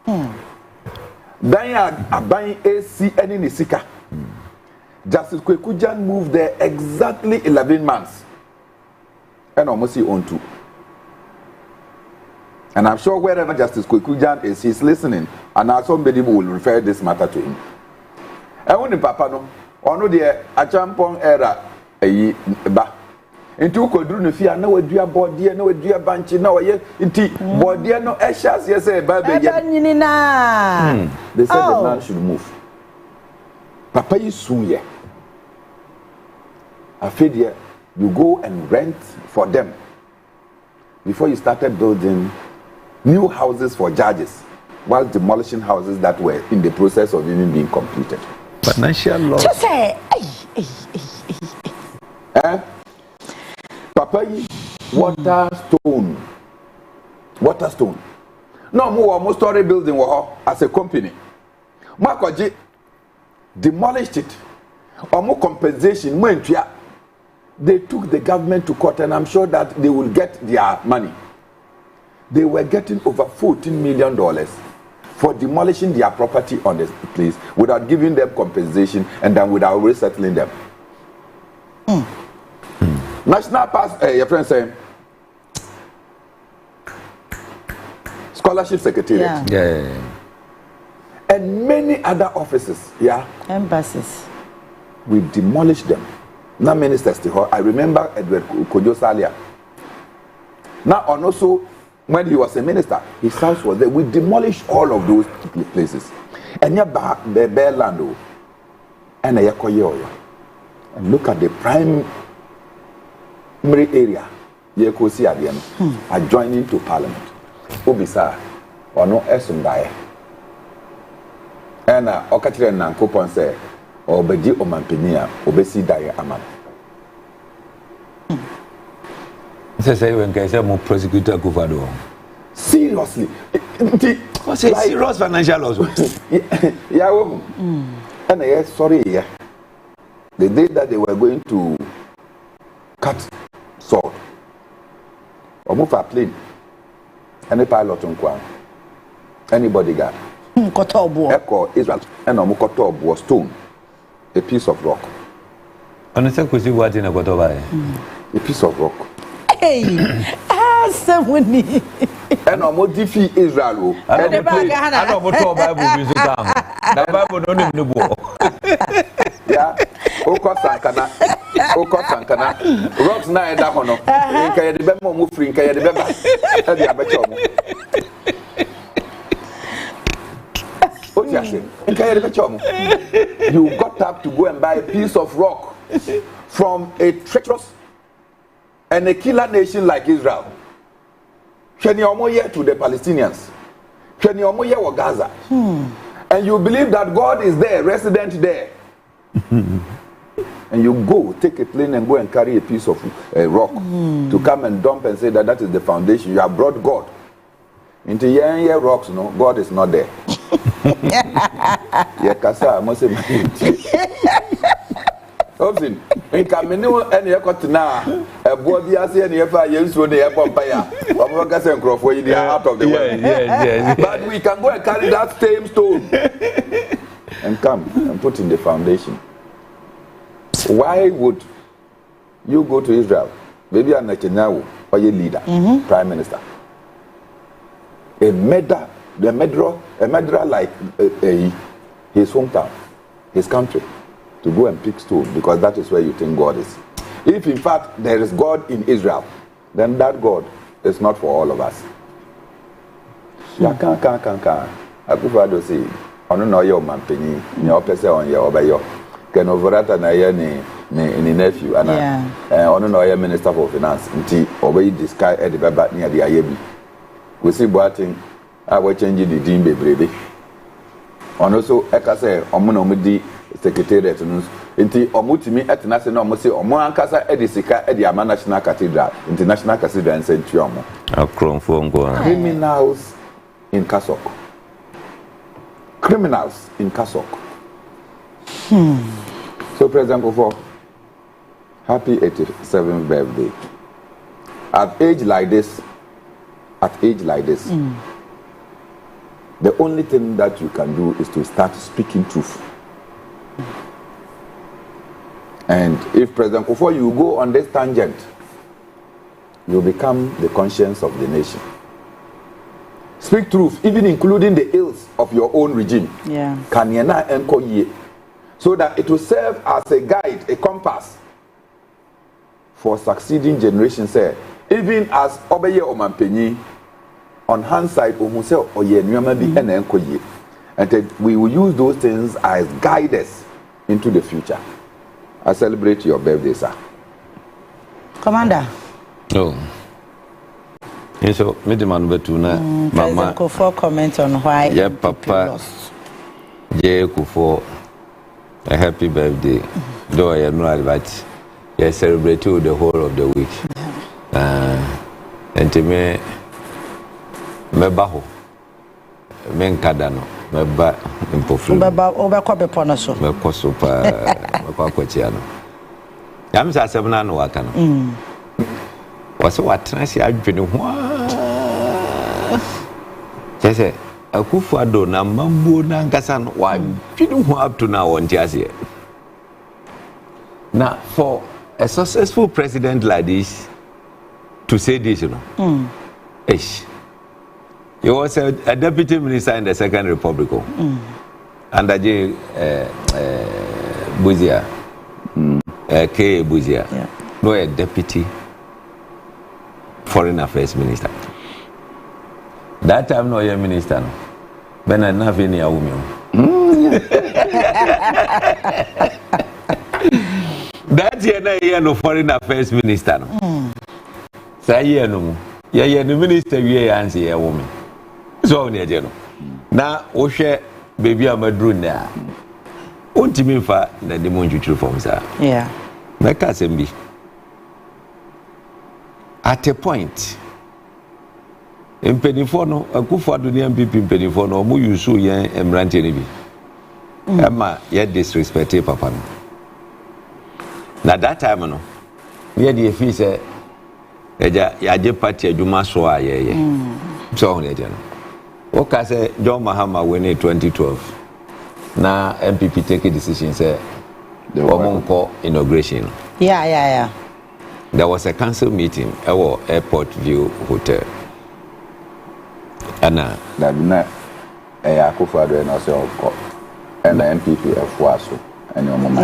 Then I buying AC and in Isika. Justice Kweku Jan moved there exactly 11 months. And almost he owned 2. And I'm sure wherever Justice Kweku Jan is, he's listening. And now somebody will refer this matter to him. I want Papa no. Ono de a champon era ba enti ukoduru no fia na wadua bode na wadua banchi na oye enti bode no ehas yes e ba be nyini na they said the man should move. Papa yi suye afedie you go and rent for them before you started building new houses for judges while demolishing houses that were in the process of even being completed. Financial law. Just say, Papa, Waterstone. No more almost story building as a company. Makoji demolished it. Or more compensation. They took the government to court, and I'm sure that they will get their money. They were getting over $14 million. For demolishing their property on the place without giving them compensation and then without resettling them. National pass, your friend saying, scholarship secretariat. Yeah. And many other offices, embassies. We demolished them. Now ministers, I remember Edward Kojo Salia. Now and also, when he was a minister, his house was there. We demolished all of those places. And the land and and look at the primary area. Adjoining to Parliament. Obisa or no Esumbaye. And Okachire Nankopon say, Obedi Oman Penia, Obesi Daye Aman. Say when can say more prosecutor Kufado. Seriously. Like, serious financial loss. Yeah. And I sorry, yeah. The day that they were going to cut sword, or move a plane, any pilot on Kwan, any bodyguard, Echo Israel, and Omukotob was stone, a piece of rock. And it's a question what in a Kotoba? A piece of rock. Hey, someone. And Omodifi Israel. I don't know what Bible is. The Bible don't even know. Yeah, Oko Sankana, rocks na eda hono. Nka ye de be mo mu free, nka ye de be ba. E de abecho mo. Otiase, nka ye de becho mo. You got up to go and buy a piece of rock from a treacherous and a killer nation like Israel. Sheni omo ye to the Palestinians. Sheni omo ye wa Gaza. And you believe that God is there, resident there. And you go take a plane and go and carry a piece of rock to come and dump and say that is the foundation. You have brought God into your rocks. No, God is not there. Yeah, kasa must say. Obviously, in Camino and you got now a boy and you have used when they have Pompaya. They are out of the way. Yes. But we can go and carry that same stone and come and put in the foundation. Why would you go to Israel? Maybe a Netanyahu or your leader, prime minister. A murderer like his hometown, his country, to go and pick stone because that is where you think God is. If in fact there is God in Israel, then that God is not for all of us. I prefer say, I don't know your man penny, your person on your obayo. Can overrata na ye ni nephew and I don't know your minister for finance until obey this guy at the back near the Ayabi. We see boating, I will change the dean baby. And also, I say, Omonomidi secretariat until Omutimi at National Mose or Moancasa Edisica at the Amman National Cathedral, International Cathedral and St. Chiomo. Criminals in Kasok. Criminals in Kasok. So, President Kofo, happy 87th birthday. At age like this, the only thing that you can do is to start speaking truth. And if President Kofo, you go on this tangent, you become the conscience of the nation. Speak truth, even including the ills of your own regime. Yeah. Kanyana Nkoye. So that it will serve as a guide, a compass for succeeding generations. Even as Obaa Yaa Omanpenyi, on hindsight, and we will use those things as guiders into the future. I celebrate your birthday, sir. Commander. Oh. Yes, so me demand betu na mama. Kofo comment on why. Yeah, Papa. Yeah, Kofo. A happy birthday. Though I am not but you celebrate the whole of the week. And to me baho men kadano ba impoflu oba kwa be pono so me koso pa kwa kwatia no yam sa sebna no waka no wase watena si adwene ho sese akufu ado na mambo na nkasa no wa dwene ho up to now on tiase now for a successful president like this to say this, you know, he was a deputy minister in the Second Republic, under J. Buzia, K. Buzia, no, a deputy foreign affairs minister. That time, no, a minister, no. Ben I not any woman. That year, no foreign affairs minister, no. Say no, yeah, the minister we answer a woman. So near General. Now, o share baby Amadrun there. Won't you mean for the demon you from, sir? Yeah. My cousin be. at a point mpenifo no akufo ado ne MPP mpenifo no mo yusu yen emrante ne bi ema ye disrespect papa no na that time no ye dey feel say ya je party adwuma so a ye so on ye no o ka say John Mahama win in 2012 na MPP take a decision say omonko inauguration. Yeah. There was a council meeting at Airport View Hotel. And na Akufo-Addo and also and the MPP FWASO and your mama.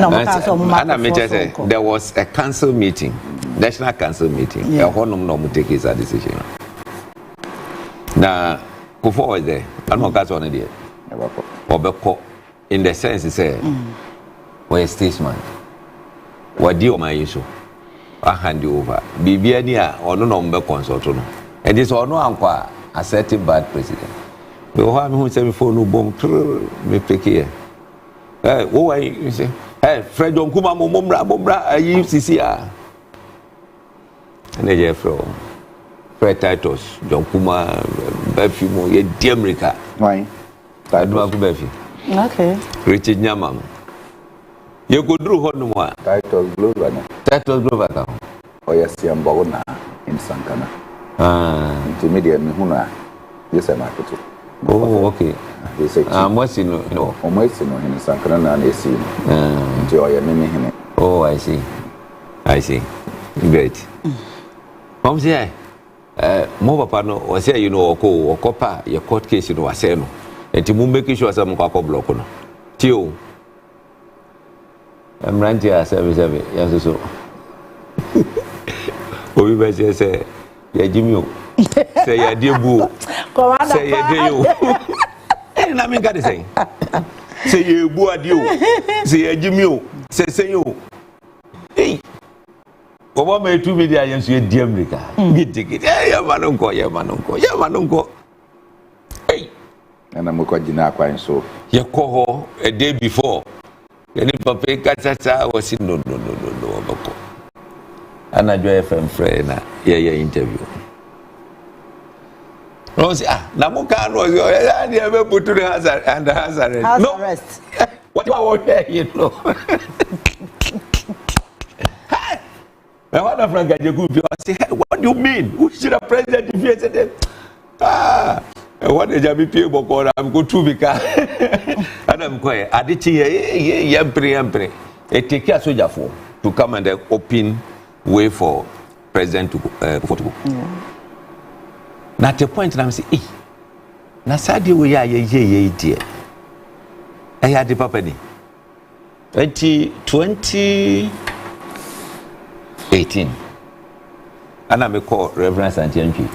There was a council meeting, national council meeting. A whole no take his decision. Now, Kufo was there. I don't know on it. Obeko, in the sense, he said, we're a statesman. What do you my issue? I hand you over. Bibiania or no number consult. And this or no uncle. A certain bad president. The one who said before no bomb me pick here. Oh, I say, hey, Fred John Kuma Mombra, I used to see her. And they from Fred Titus, John Kuma, Befimo, ye dear America. Why? I do have Befi. Okay. Richard Nyamam. You could do what no more. Titus Glover. Oh, yes, I'm Bogona in Sankana. Intermediate Mihuna, yes, I'm market. Oh, okay. They say, what's in no, almost in Sankana and AC. Enjoy a mini. Oh, I see. Great. Mom say, more papa was here, you know, or copper, your court case, you know, I say no. And to make sure some cocoa block on. Tio. I'm ranting a service, yes, so. We were say, yeah, Jimmy. Say, yeah, dear boo. Say, yeah, dear you. And I mean, got to say, you boo at you. Say, yeah, Jimmy. Say, you. Hey, what may 2 million years you dear America? Get ticket. Yeah, manunko. Hey, and I'm going to so. You call her a day before. And if Papa Katata was in no. And I join FM friend, yeah, interview. No, say, Namuka was your idea, put to the hazard and the hazard. No, arrest. What do I want here, you know? Now, one of Frank Ajagu, I say, what do you mean? Who should have president defeated them? What did you be able to I'm going to be and I'm quiet. I did see Yampre. It take care soldier for to come and open way for president to go. Now at the point I'm saying, na sadi we ya dear. I had the papa ni. 2018. And I call Reverend Santianchi.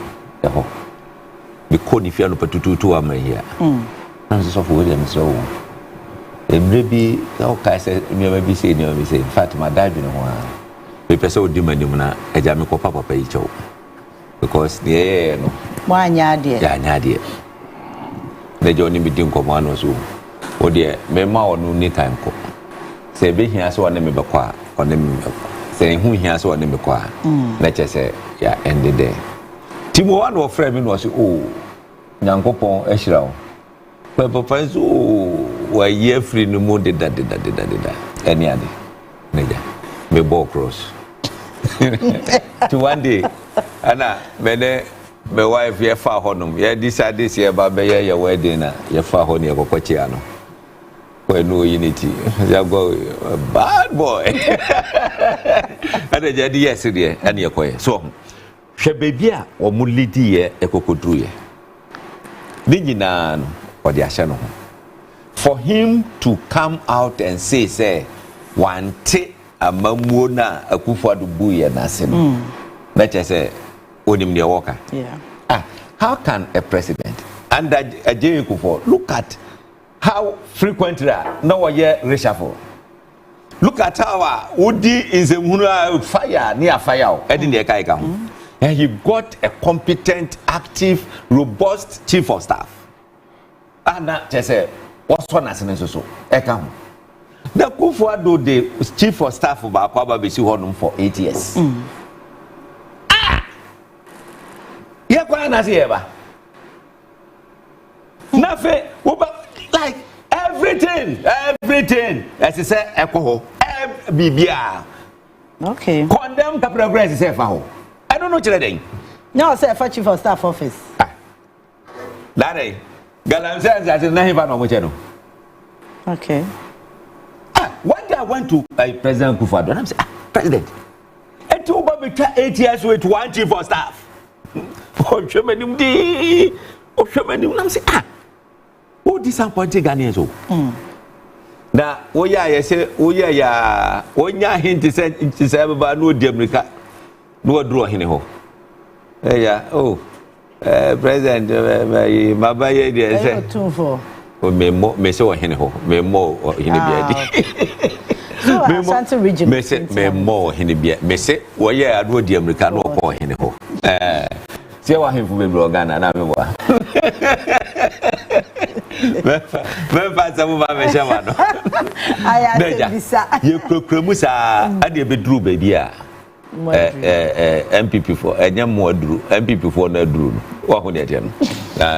Me call if you are not to am here. I'm so for William so. Maybe okay say me say in fact my dad no one. Me person odi manum na eja me ko papa yi chew. Because the no. Wanya de. Ya nya de. The journey be din komo no so. O de me ma onu ni time ko. Say be hia so na me be kwa, ona me be. Say hu hia so na me kwa. Na che say ya end there. Timo one of friend me no say oh Nyankopon ehira wo. Papa so wa ye free no mo de da. Any ade. Neja. Me ball cross. To one day ana me wife ye fa honum ye decide this year ba be ye wedding na ye fa ho ne kokochi ano we no unity ya go bad boy ana jadi yes there ana ye koye so hwe baby a o mu lidi ye ekokodru ye ni nyina no o de ahye no ho for him to come out and say wante amamuo na Akufo-Addo buye na se no na che say onim de worker. Yeah. How can a president and a Akufo look at how frequently now year reshuffle? Look at how Udi is a fire near fire heading the Kaika. And he got a competent, active, robust chief of staff. And that just say what's one as an so ekam. The Akufo-Addo the chief of staff of Akwa Besi Honum for 8 years. Ghana say eba. Nothing. Like everything. As I say, alcohol. Bibia. Okay. Condemn capital grace say fa ho. I don't know children. No, say for chief of staff office. That eh. Galam says that na him no mo che no. Okay. One day I went to President Kufuor and I'm saying, President, and two baby 8 years with one chief of staff. Oh, Shemanim di. Oh, Shemanim. I'm saying, oh, disappointed Ghanaians. So. Now, oh yeah, you say, oh yeah, when you hint to say, about no Demrica, no draw in ho. Yeah, oh, President, my baby, they say, 2-4. Me so in ho, me more in the so Ashanti region. Me more in the me say, oh yeah, I do Demrica no po in ho. See what him for me Ghana na me wa. Me fa samu ba me shama no. Aya bisa. Ye krokremu sa ade be duru baby a. MPP for enya mo duru MPP for na duru no. Wa ho ne de no.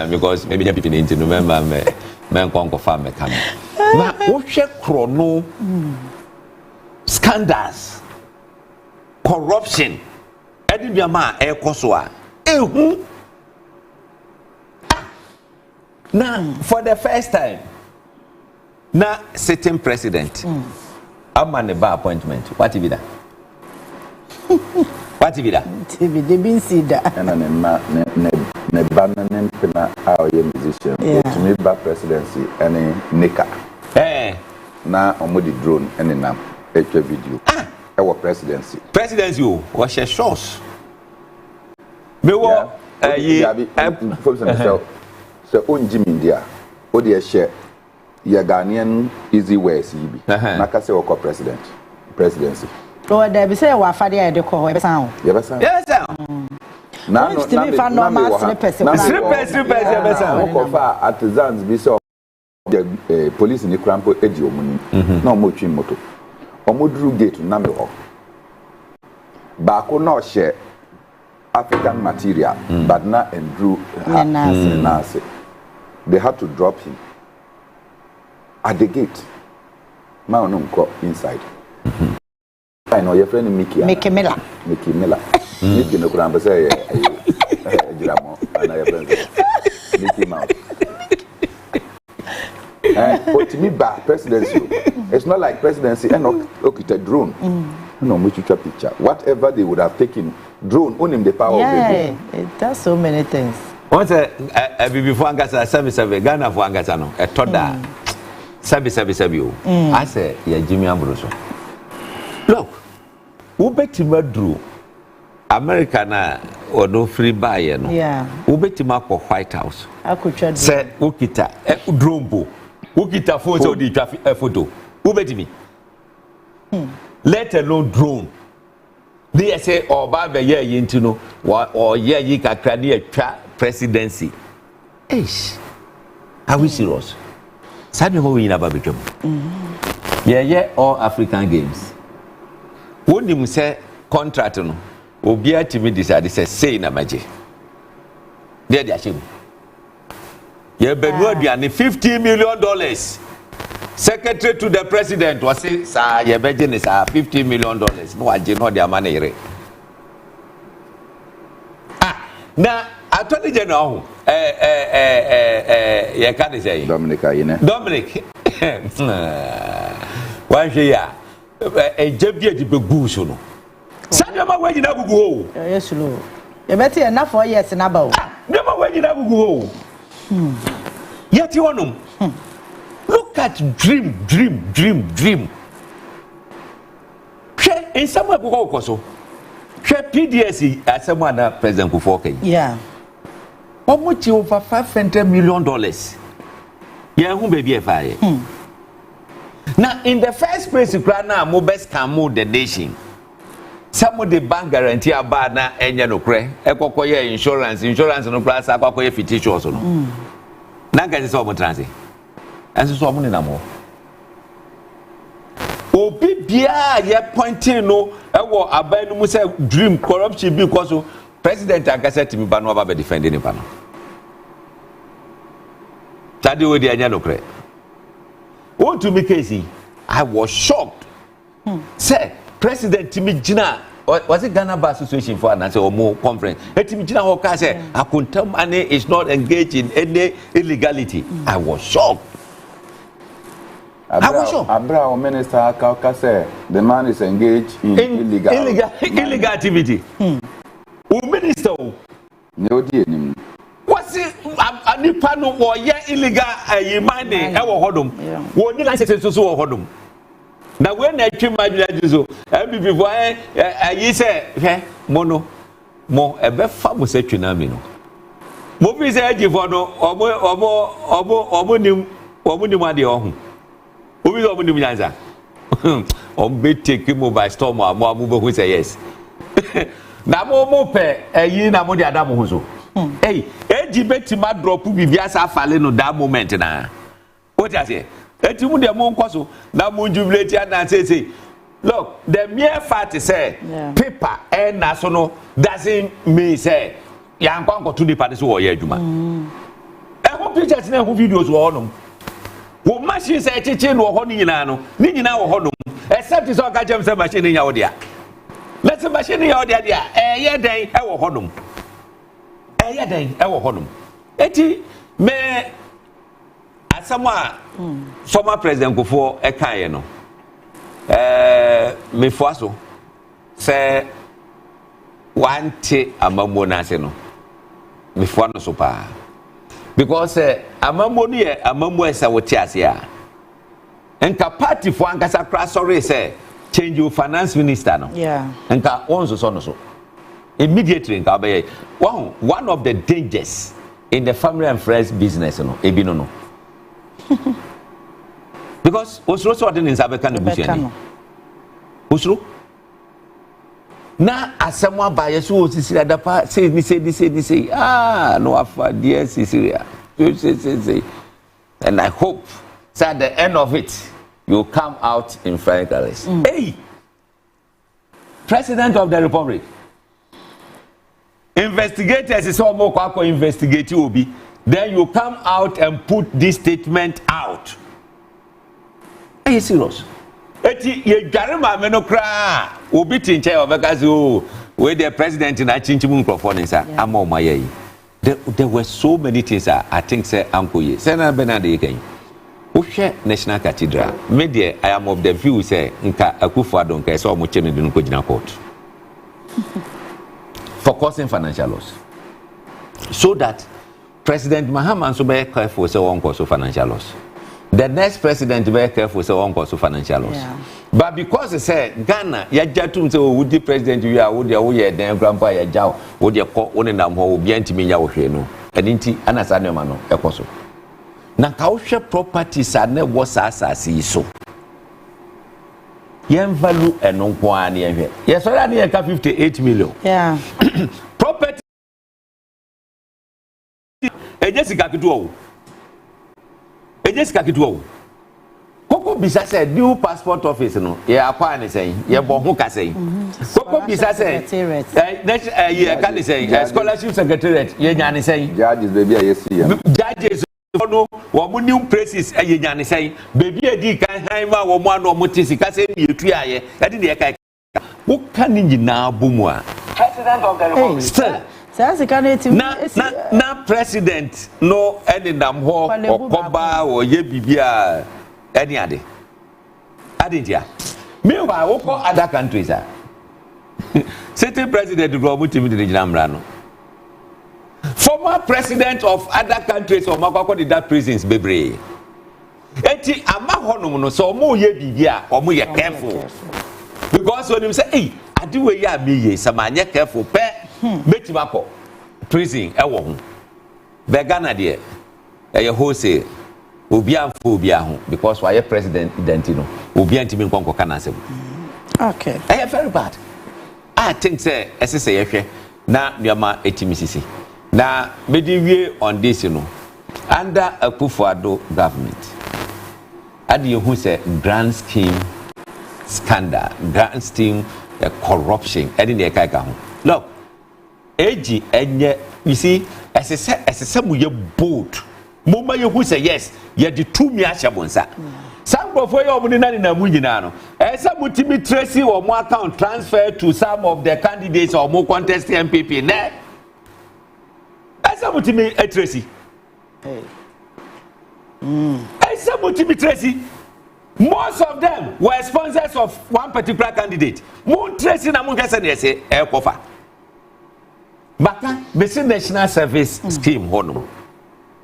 Because maybe MPP ne ntino member me nkonko fa me kam. Na wo hwe krono scandals corruption edi bia ma e koso a now for the first time now sitting president I'm on the bar appointment what if that TV they been see that and ne banana pina our musician to me bar presidency and nika na omodi drone and nam etwa video our presidency was a shows me wo so on Jimmy India o dey share your Ghanaian easy ways yibi na ka say o presidency oh there be say wa fade e dey call e sound yes na no person o fa artisans bi say the police ni krampo edi omuni na o mo twi moto o mo duru gate na me ho ba ko na o share African material, but not and drew Nasi. They had to drop him at the gate. Man, no go inside. I know your friend Mickey Miller. Mickey no could say, Gramo, and I have Mickey Mouse. But to me, back presidency, it's not like presidency and look at a drone. No, which picture. Whatever they would have taken, drone owning the power of the drone. It does so many things. Once before Angasa, Sabi, Ghana for Angasa, no, a toda. Sabi. I say, yeah, Jimmy Ambroso. Look, who bet him a drew? America na or no free buyer, no. Yeah. Who bet him up for White House? I could try to say, Ukita, drone, Ukita photo, the traffic photo. Who bet me? Let alone drone. They say, Obaa Yaa Titi no, or ye Kaakyire presidency. Eish, are we serious? Sabi ho win about become. Yeah, all African games. When you say contract no, Obaa Timi decide say na maji. There they are. Yeah, Benua Diane $50 million. Secretary to the president was say, sir, your budget is $50 million. No, I did not their money. Now, I told you now, you can't say Dominic. One year, a jebby at the Buguso. Sanama waiting up go. Yes, you better enough for years and about. Never waiting up go. Yet you want them. Look at dream. In somewhere go so. PDS as someone President Kufuor. Yeah. How much over $500 million? Yeah, who baby a fire. Now, in the first place, you can now move best can move the nation. Some of the bank guarantee a bad na enya no kre. Ekokoye insurance no plus akokoye fiticho also no. Na ga se so mo transi. As so mo ni na mo. Obi bia ye pointing no e wo aban no mu say dream corruption because president ankasa timi ba no ba defending ni ba no tadi we di anya lokre want to make case I was shocked say president timi gina was it Ghana Bar Association for an answer or more conference timi gina ho ka say akuntam ane is not engaged in any illegality. I was shocked. Abra Minister Akauka said the man is engaged in illegal activity. Minister what's it nipa no wo ye illegal mining e wo hodom wo ni license so wo hodom na we na atwi madwaju so MPP for ayi say he mo ebe fa mo se twi na mi no mo fi say aji for no omo nim ade ohun obi so omo nim nyanza be take mo by storm mo be who say yes na mo pe ayi na mo de adam ho so hey eji betima drop bibia sa fale no that moment na what you say etimu de mo nkoso na mo jubilate and say look the mere fact is say paper and na so no doesn't mean say ya nkwanko to the party so wo ye adwuma ho pictures na ho videos wo honom wo machine say cheche no ho ni nyina no ni nyina wo honom except so ka jem say machine nya wo dia let's say machine nya wo dia dia ye den e wo honom eya den e wo honom eti me asama former president Nkosuo e kan ye no me foaso se wanti amammo na se no me foa no so pa because amammo no ye amammo esa wo ti ase a enka party fo ankasa kra sorry say change your finance minister no enka won so no so immediately nka be one of the dangers in the family and friends business no ebi no because osuro so de nsa be kan busuani osuro na asemo abaye so osisi adapa say no afa dear sisiria say and I hope that at the end of it you come out in flying colors. Hey, President of the Republic, investigators is almost going to investigate you, Obi. Then you come out and put this statement out. Are you serious? Eti ye garima menokra Obi tinche obekazi o we the president na chinchimu microphone nsa ama omaye. There were so many things I think say ankoye. Say na Bernard Yekan. Uhwe National Cathedral. Media I am of the view say nka Akufo-Addo nka so omo chene de nko jina court. For causing financial loss. So that President Mahama so be careful say won cause financial loss. The next president be careful say won cause financial loss. But because they say Ghana ya jatum say wo di president you are wo de wo ye den grandpa ya jaw wo de ko woni nam ho obi antimi nya wo hwe no. Enti anasa ne ma no ekoso. Na ka wo hwe properties ane wo asase so. Yen value eno nko ani ehwe. Yes so that near 58 million. Yeah. Property Jessica Kitu o. Koko bisa say new passport office no. Ye akwa ni say ye bo ho ka say. Koko bisa say ye can say scholarship secretariat ye nya ni say. Judges baby yes ya. Judges no wo mu new places ye nya ni say. Baby edi kan han ma wo mu ano mo ti sika say ye tu aye. Edi de kai. Wo kan ni nyina bomu a. President of the Republic. Still na president no any nam ho okoba o ye bibia any ade adentia meanwhile we call other countries city president go mutimi de jinamra no former president of other countries o makwa the that prisons bebre enti ama honum no so mo ye bibia o mo ye careful because when you say hey ade we ya me ye samanye careful pe metima ko prison e wo ho be Ghana de e ye wholesale obi amfo obi aho because why president no obi antimi nkonko kana asem okay e very bad. I think say ese ye hwe na nyama etimi sisi na medi wie on this under Akufo-Addo government ade ye hu say grand scheme scandal grand scheme corruption ade ne kai ka ho look age enye you see as mu ye bold moma ye who say yes ye de tumi ahyabonsa some before you omu na mu nyina no esa mutimi tracy or mo account transfer to some of the candidates or mo contest MPP ne esa mutimi tracy esa mutimi tracy. Most of them were sponsors of one particular candidate. Moon Tracy na Munkasa say air cover. Baka basic national service scheme hono.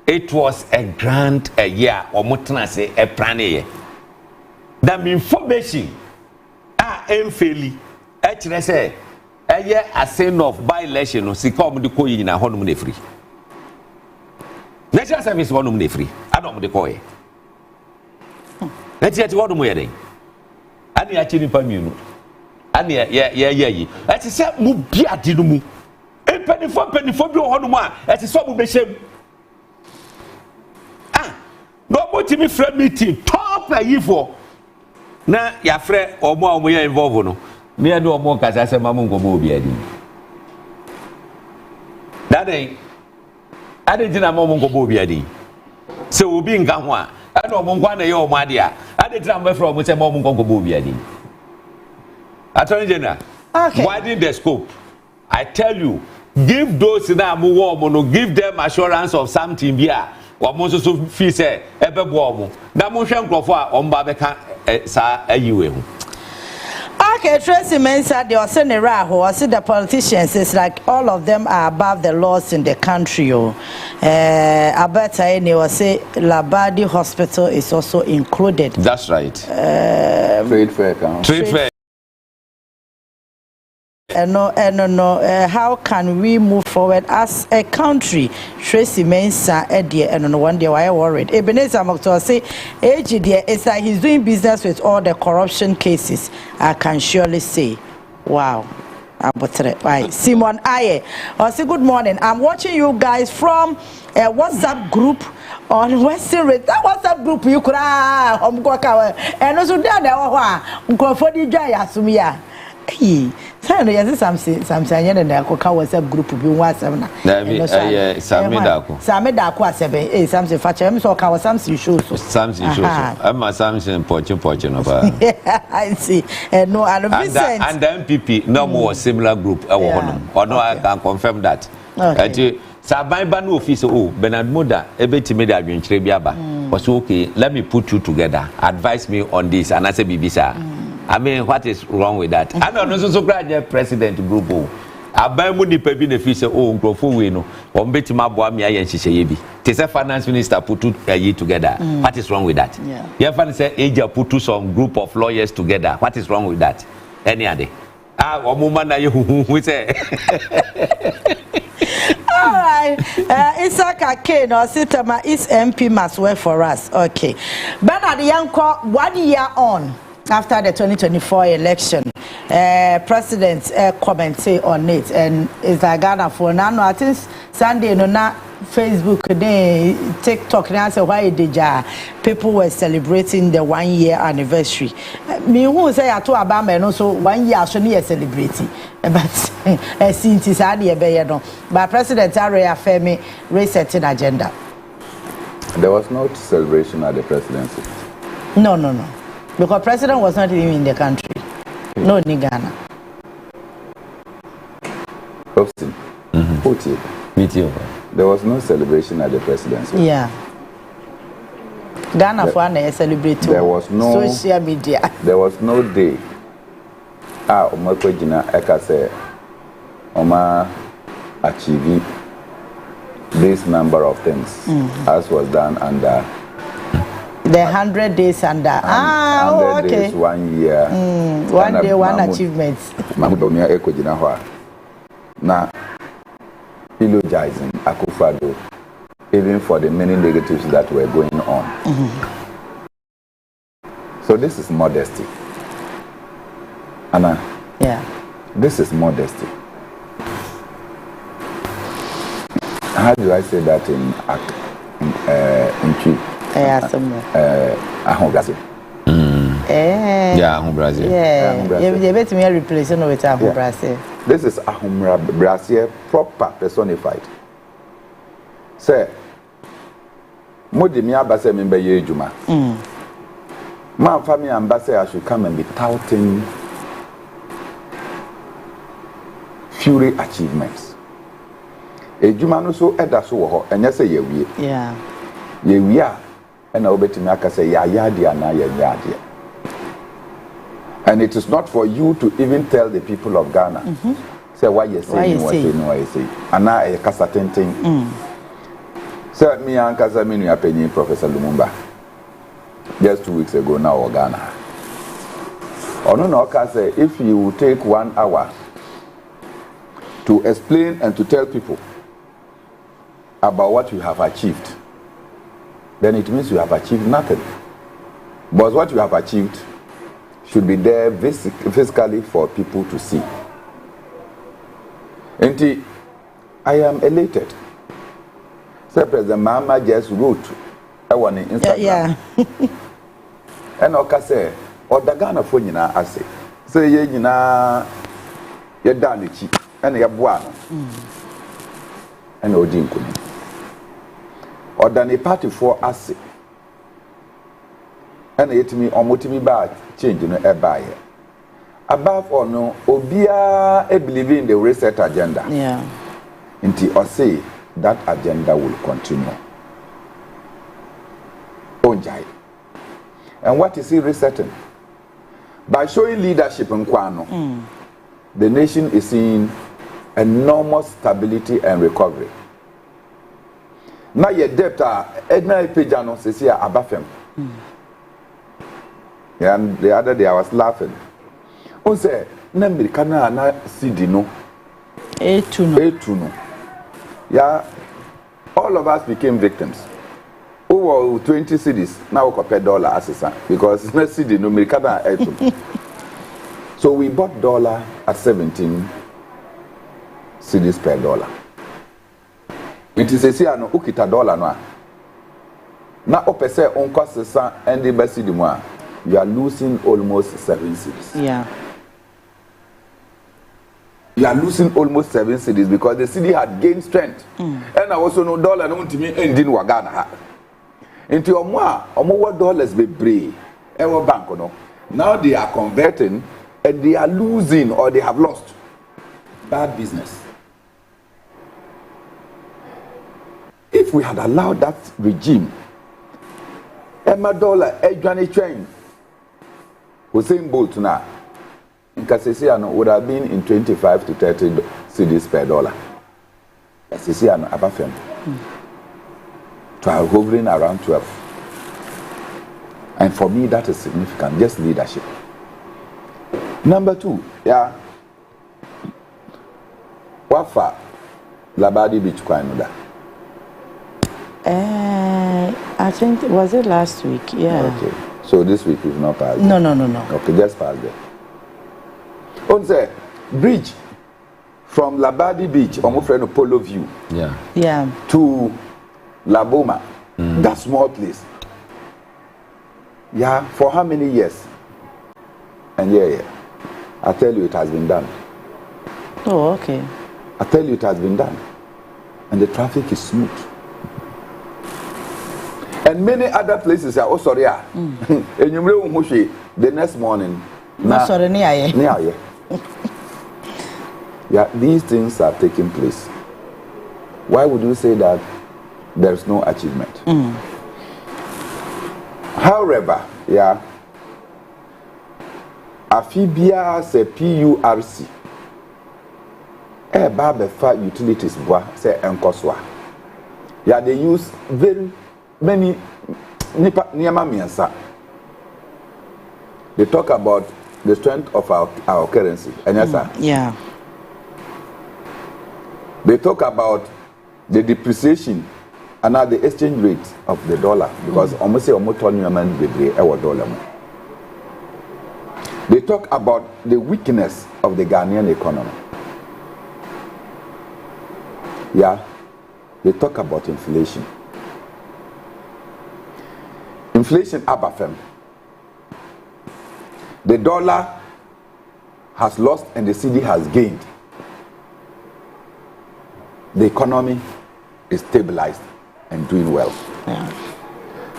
It was a grant a year or mutana say a plan year. That information fairly actually say a year a sin of by election or see come the coin in a honum free. National service honum free. I don't the coin. Let's get what we are doing. And the actually Pamino. And yeah. That's a set Mubia Dinumu. A penny for Honuma. That's a sort of shame. No more to me friend meeting. Top a year for. Now, your friend or more we are involved. No, me and no more because I said Mamungo Bobia. That ain't. I didn't know Mamungo Bobia. So we'll be in Gamwa. I know Mungwana yo Madia. I did number from which a moment go Bobia. Attorney General, widen the scope. I tell you, give those in a move, give them assurance of something here. Or most of fee say, Ebe Bomo. That motion go for on Babeka sa a. Okay, Tracy Mensah, the Osenera, who I see the politicians, it's like all of them are above the laws in the country. Alberta, anyway, say Labadi Hospital is also included. That's right. Trade fair. Trade fair. No. How can we move forward as a country? Tracy Mensah, and one day why worried. Ebenezer Mokto say, it's like he's doing business with all the corruption cases. I can surely say, wow. Right. Simon Aye. Say good morning. I'm watching you guys from a WhatsApp group on Western Red. That WhatsApp group you could and also there Nkosuo Jaya Sumia. Hey, something and the WhatsApp group be WhatsApp na. Same Dako asebe. Something fache. So ka something shows. Something shows. I'm something poche no ba. I see. No, and Vincent. And the MPP no more similar group. Or no, I can confirm that. Okay. Sabai Banu office Bernard Muda ebetime da adwenkyere bi aba. Was okay, let me put you together. Advise me on this and I say Bibisa. I mean, what is wrong with that? I don't know so glad president group. Abai mu nipa bi na fi say nkrofo we no. O mbeti maboa me aye nhihye bi. Te say finance minister put you together. What is wrong with that? Yeah. You have say Asia put some group of lawyers together. What is wrong with that? Any other? Omuma na ye we say. All right. Isaka K no Sitama is MP must work for us. Okay. Bernard Yanko 1 year on after the 2024 election. President commented on it and it's like Ghana for now. I think Sunday no na Facebook day TikTok now say why did people were celebrating the 1 year anniversary. Me who say I to Obama no so 1 year so near celebrating. But since it's had no. But President Area Femi resetting agenda. There was no celebration at the presidency. No. Because president was not even in the country. No, in Ghana. There was no celebration at the presidency. Yeah. Ghana for an celebrate. There was no social media. There was no day. Omakojina Eka say Oma achieve this number of things as was done under the 100 days under 100 okay. days 1 year. 1 day, one achievement. Mamudonia Ekojina Hwa. Now, eulogizing Akufo-Addo, even for the many negatives that were going on. So this is modesty. Anna. Yeah. This is modesty. How do I say that in Twi? Brazil. Yeah, Brazil. Yeah, you bet me replacing with Brazil. This is Ahumra Brasier proper personified. Say, Modi mi abase mi be ye juma. Man family ambassador I should come and be touting fury achievements. E juma no so eda so wo ho enye say ye wie. Yeah. Ye wie a na obetimi aka say ya dia na ya dia. And it is not for you to even tell the people of Ghana. Say why you say why you say. Ana e kasa tenten. So me and kasa me nua panyin Professor Lumumba. Just 2 weeks ago now in Ghana. Ono no ka say if you take 1 hour to explain and to tell people about what you have achieved, then it means you have achieved nothing. But what you have achieved should be there physically for people to see. And I am elated. So President Mama just wrote on Instagram. Yeah. And Oka say, or the Ghana for nyina ase. Say ye nyina ye dan chi and ye boa no. And odi nkuni. Or the ne party for ase. And yetimi omotimi ba change no e ba ye. Above all no obia e believe in the reset agenda. Yeah. Inti or say that agenda will continue. Onjai. And what is he resetting? By showing leadership in Kwano, the nation is seeing enormous stability and recovery. Now your debt Edna Pejano says here abafem. Yeah, and the other day I was laughing. On say, Namirikana na Sidino. Etuno. Yeah, all of us became victims. Over 20 cities now compare dollar assistant because no city no Americana. So we bought dollar at 17 cities per dollar. It is a say no ukita dollar no. Na opese on cost and the best city mo. You are losing almost 7 cities. Yeah. You are losing almost 7 cities because the city had gained strength. And I also know dollar no to me ending Wagana. Into omo dollars be brave. Ever bank no. Now they are converting and they are losing or they have lost. Bad business. If we had allowed that regime, Emma dollar, Johnny train, Hussein Bolt now, in Kasesiano would have been in 25 to 30 cedis per dollar. Kasesiano abafem. To are hovering around 12. And for me, that is significant, just leadership. Number 2, yeah. Wafa Labadi Beach Kwanoda. I think, was it last week? Yeah. Okay. So this week is not passed. No. Okay, just pass there. On the bridge from Labadi Beach, I'm afraid of Polo View. Yeah. To La Boma, that small place. Yeah, for how many years? And yeah. I tell you, it has been done. Oh, okay. I tell you, it has been done. And the traffic is smooth. And many other places are also there. And you know, the next morning. Yeah, these things are taking place. Why would you say that there is no achievement? However, yeah, Afibia say PURC. Babefa utilities say Nkosuo. Yeah, they use very many niyama miensa. They talk about the strength of our currency. And yes, sir. Yeah. They talk about the depreciation and now the exchange rate of the dollar because almost almost $1 They talk about the weakness of the Ghanaian economy. Yeah. They talk about inflation. Inflation abafem. The dollar has lost and the cedi has gained. the economy is stabilized and doing well. Yeah.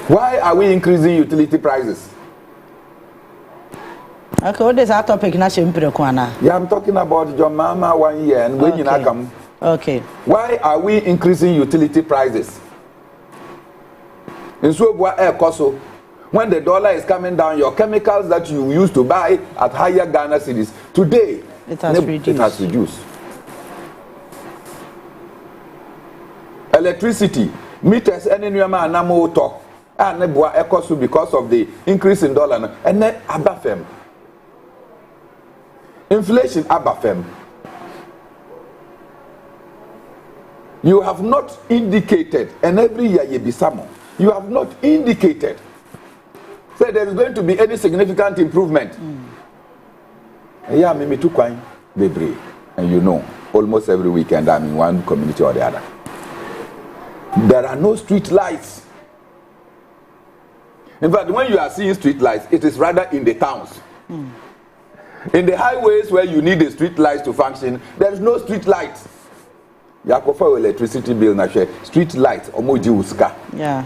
Why are we increasing utility prices? Okay, what is our topic? Yeah, I'm talking about your mama 1 year and when you come. Okay. Why are we increasing utility prices? In Obaa Yaa Titi, when the dollar is coming down, your chemicals that you used to buy at higher Ghana cedis, today it has reduced. Electricity, meters, any new man namo talk, and Obaa Yaa Titi because of the increase in dollar, and then abafem. Inflation abafem. You have not indicated, and every year you be someone. You have not indicated. Say there is going to be any significant improvement. Yeah, me too quite baby, and you know, almost every weekend I'm in one community or the other. There are no street lights. In fact, when you are seeing street lights, it is rather in the towns. In the highways where you need the street lights to function, there is no street lights. Yakofa electricity bill na share street lights omoji uska. Yeah.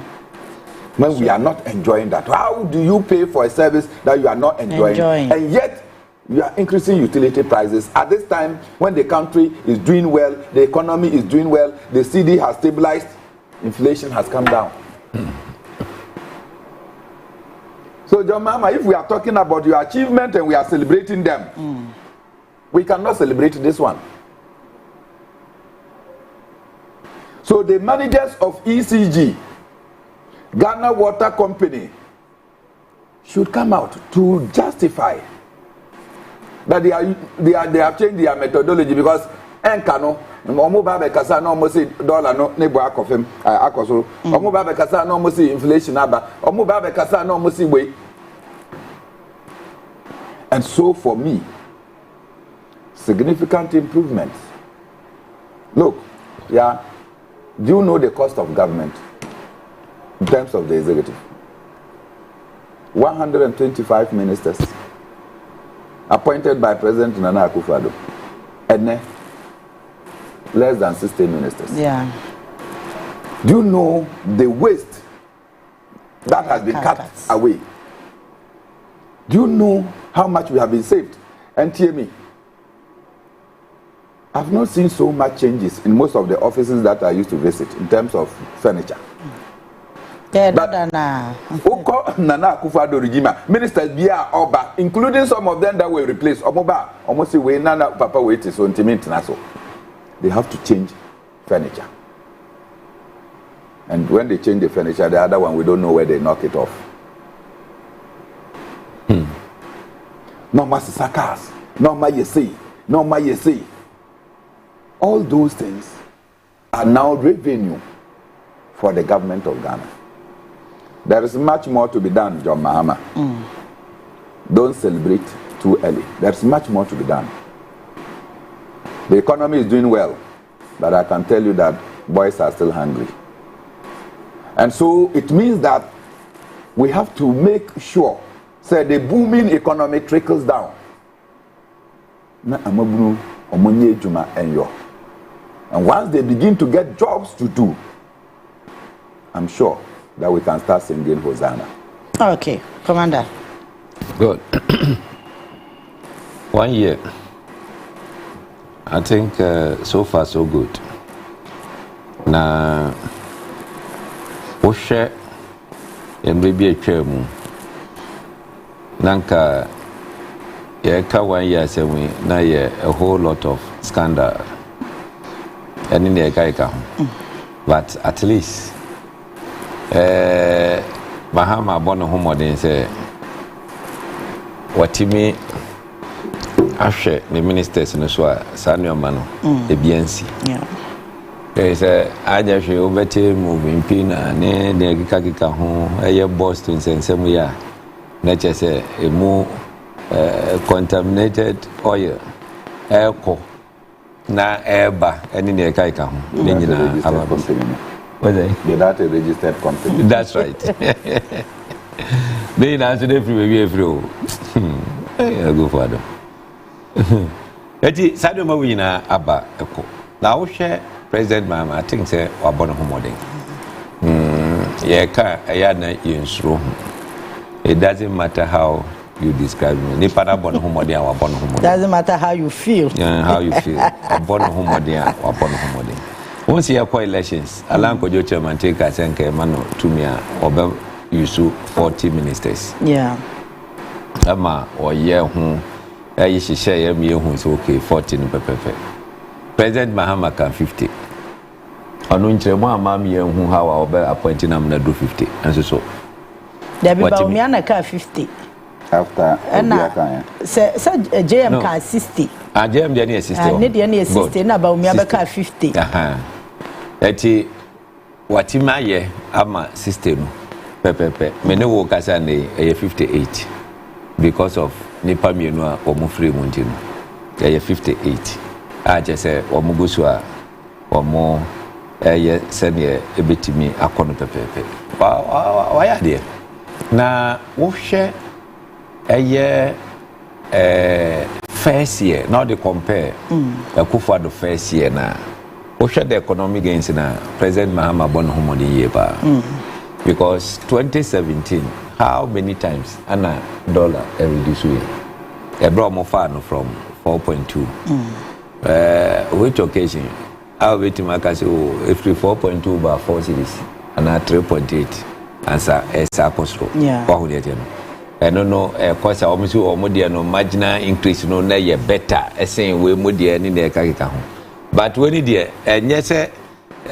When we are not enjoying that, how do you pay for a service that you are not enjoying? And yet you are increasing utility prices at this time when the country is doing well, the economy is doing well, the CD has stabilized, inflation has come down. So John Mama, if we are talking about your achievement and we are celebrating them, we cannot celebrate this one. So the managers of ECG, Ghana Water Company, should come out to justify that they have changed their methodology because enkano omo ba be kasa na omo say dollar no ne bo akofem akoso omo ba be kasa na omo say inflation aba omo ba be kasa na omo say we. And so for me, significant improvements. Look, yeah, do you know the cost of government in terms of the executive? 125 ministers appointed by President Nana Akufo-Addo, and less than 60 ministers. Yeah. Do you know the waste that has been cut away? Do you know how much we have been saved? And hear me, I've not seen so much changes in most of the offices that I used to visit in terms of furniture. Yeah, but Nana Akufo-Addo regime, ministers Bia Oba, including some of them that were replaced, Omoba, almost way Nana Papa waited so intimate naso. They have to change furniture. And when they change the furniture, the other one we don't know where they knock it off. No mass cars, no my yesi, no my yesi. All those things are now revenue for the government of Ghana. There is much more to be done, John Mahama. Don't celebrate too early. There's much more to be done. The economy is doing well, but I can tell you that boys are still hungry. And so it means that we have to make sure that the booming economy trickles down. And once they begin to get jobs to do, I'm sure that we can start singing Hosanna. Okay, Commander. Good. 1 year. I think so far so good. Now, we share and maybe a chairman. Nanka, yeah, 1 year, say we now a whole lot of scandal. And in the Gaika, but at least, Mahama Bono Homo say, what me. Ashe the ministers in the Sanyo Mano, the BNC. Yeah. There is a Ajashi Obete moving Pina, ne the Kakika home, a Boston, and some year. Nature say a more contaminated oil, air co, na airba, and in the Kaika home. Without a registered company. That's right. They answer everywhere, go for them. Eti sadoma wina aba eko na wo hwe President Mahama, I think say wabon homoding. It doesn't matter how you describe me. Doesn't matter how you feel. Yeah, how you feel. Once you have elections, Alan Kojo Chairman take a senke mano to me or use 40 ministers. Yeah. Ama or year whom I share me who's okay 14 perfect. President Mahama can 50. Onunche mo amami who how obe appointing am na do 50 and so there be ba umiana ka 50 after say JM ka 60 JM dey near 60 need dey near 60 na ba umiaba ka 50 eti watima ye ama system pepepe me ne wo kasa ne 58 because of nipa mienu a omo free mu ntino 58 a je say omo gusu a omo senior ebetimi akono pepepe wa ya de na wo hwe first year now they compare Akufo the first year na wo hwe the economic gains na President Mahama bon homodi year ba because 2017 how many times ana dollar reduce we brought more far from 4.2 which occasion I will wait to make us if 4.2 by 4 cities and 3.8 answer Nkosuo. Yeah. I don't know cause almost no marginal increase no na ye better saying we modia ni na kakeka ho. But when it there yes ye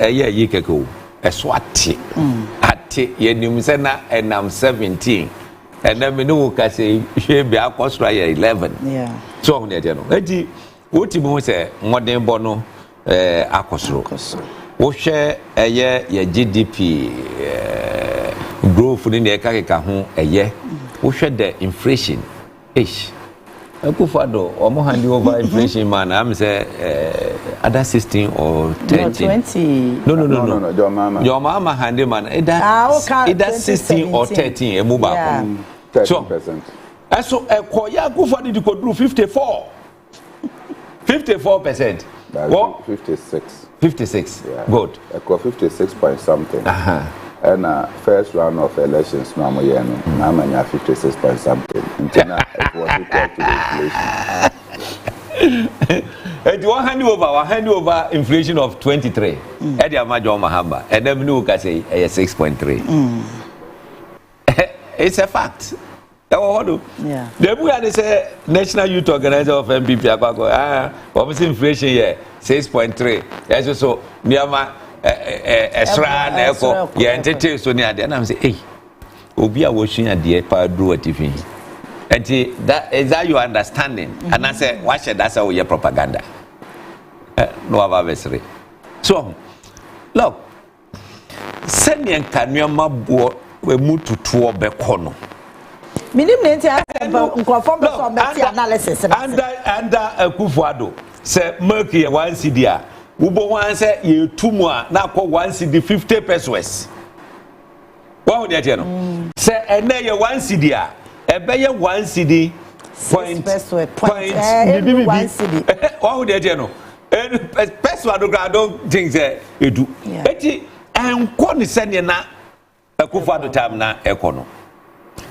yikeko eswati ate ye nim se na enam 17 and then me no ka say she be Nkosuo 11. Yeah. So on there no. Enti woti mo say modern bono Nkosuo. Wo hwe ye GDP growth ni na kakeka ho wo hwe the inflation Akufo omo hand over inflation man am say other 16 or 13 no your mama hand man either 16 or 13 emu ba ko 30%. So ekoya Akufo di ko do 54% What? 56. Yeah. Good. I got 56 point something. And first round of elections, now I'm 56 point something. Until it was equal to inflation. It will hand over inflation of 23. Eddie Amajo Mahamba. And then we can say 6.3. It's a fact. Yeah. The book say National Youth Organizer of MPP obviously inflation here 6.3. Yes, so Niama extra na eko ye entertain so near there and I'm say hey obi a washing ade pa do TV. And that is that your understanding. And I say why should that's how your propaganda. No adversary. So look send yen kanwema bo we mutu to obekono. Minim nti nkrofo be so beti analysis under Akufo say merky one CD a ubo wan say ye tumu a na akọ 1 CD 50 pesos. Wa wo dey no say ene ye 1 CD a ebe ye 1 CD point 1 CD. Wa wo dey no peso I don't think say edu eti enko ni se ne na Akufo time na ekono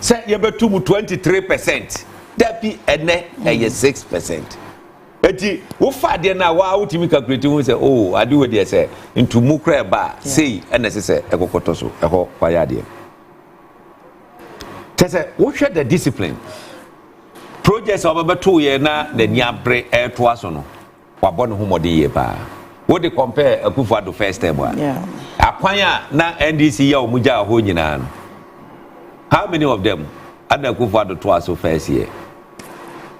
say you betu 23%. That be ene 6%. Eti wo fa de na wa ultimate calculate won say oh I do we dey say into mukra ba say ene say ekokoto so eko kwaya de. Say wo hwe the discipline. Projects obabeto ye na the niabre to aso no. Wa bo no homode ye ba. Wo dey compare Akufo the first time wa. Yeah. Akwanya na NDC ya omuja ho nyina no. How many of them had Akufo to us first year?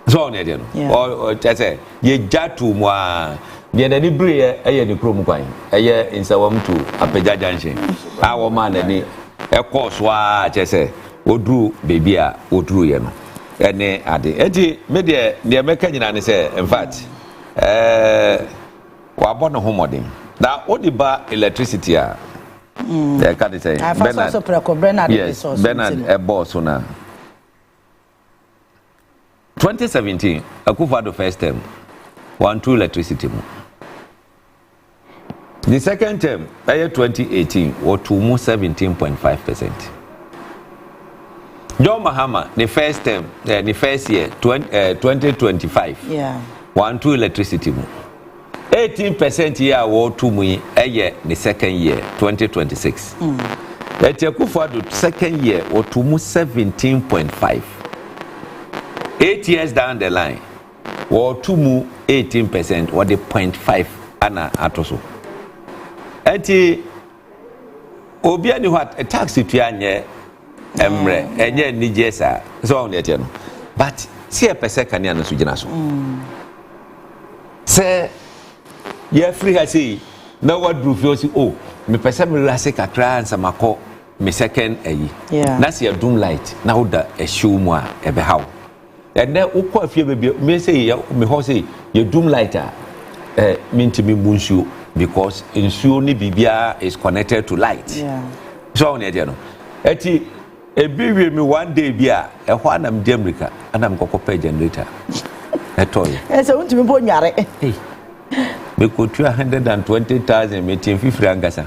So on there, or say ye jatu moi. Ye na ni bre eye ni krom kwan. Eye insawam to Appeja Junction. Our man ni e course wa say odru baby a odru ye no. Ene ade. Enti me de meka nyina ne say in fact wa bo no homodin. Na odiba electricity a they can't say Bernard. Yes, Bernard a boss now. 2017, Akufo the first time 1-2 electricity. The second term, 2018, or to 17.5%. John Mahama, the first term, the first year, 2025. Yeah. 1-2 electricity. 18% year or 2 million a year, the second year, 2026. That you could for the second year or to 17.5. 8 years down the line, or 18% or the 0.5 ana atoso. Eti obia ni what a taxi to anye emre enye ni jesa so on the no but see a person kan ya no sugina so say ye free ha say na what do you see oh me person me rase kakra ansa mako me second ayi na see a doom light na oda a show mu a e be how and then ukọ afie be me say me ho say ye doom light a mintimi munsuo because insuo ni bibia is connected to light. Yeah. So on there no. Eti ebi we me one day bia e ho anam di America anam kokopɛ generator. Etoy. So untimi bo nyare. Me ko 120,000 metin fifiri angasa.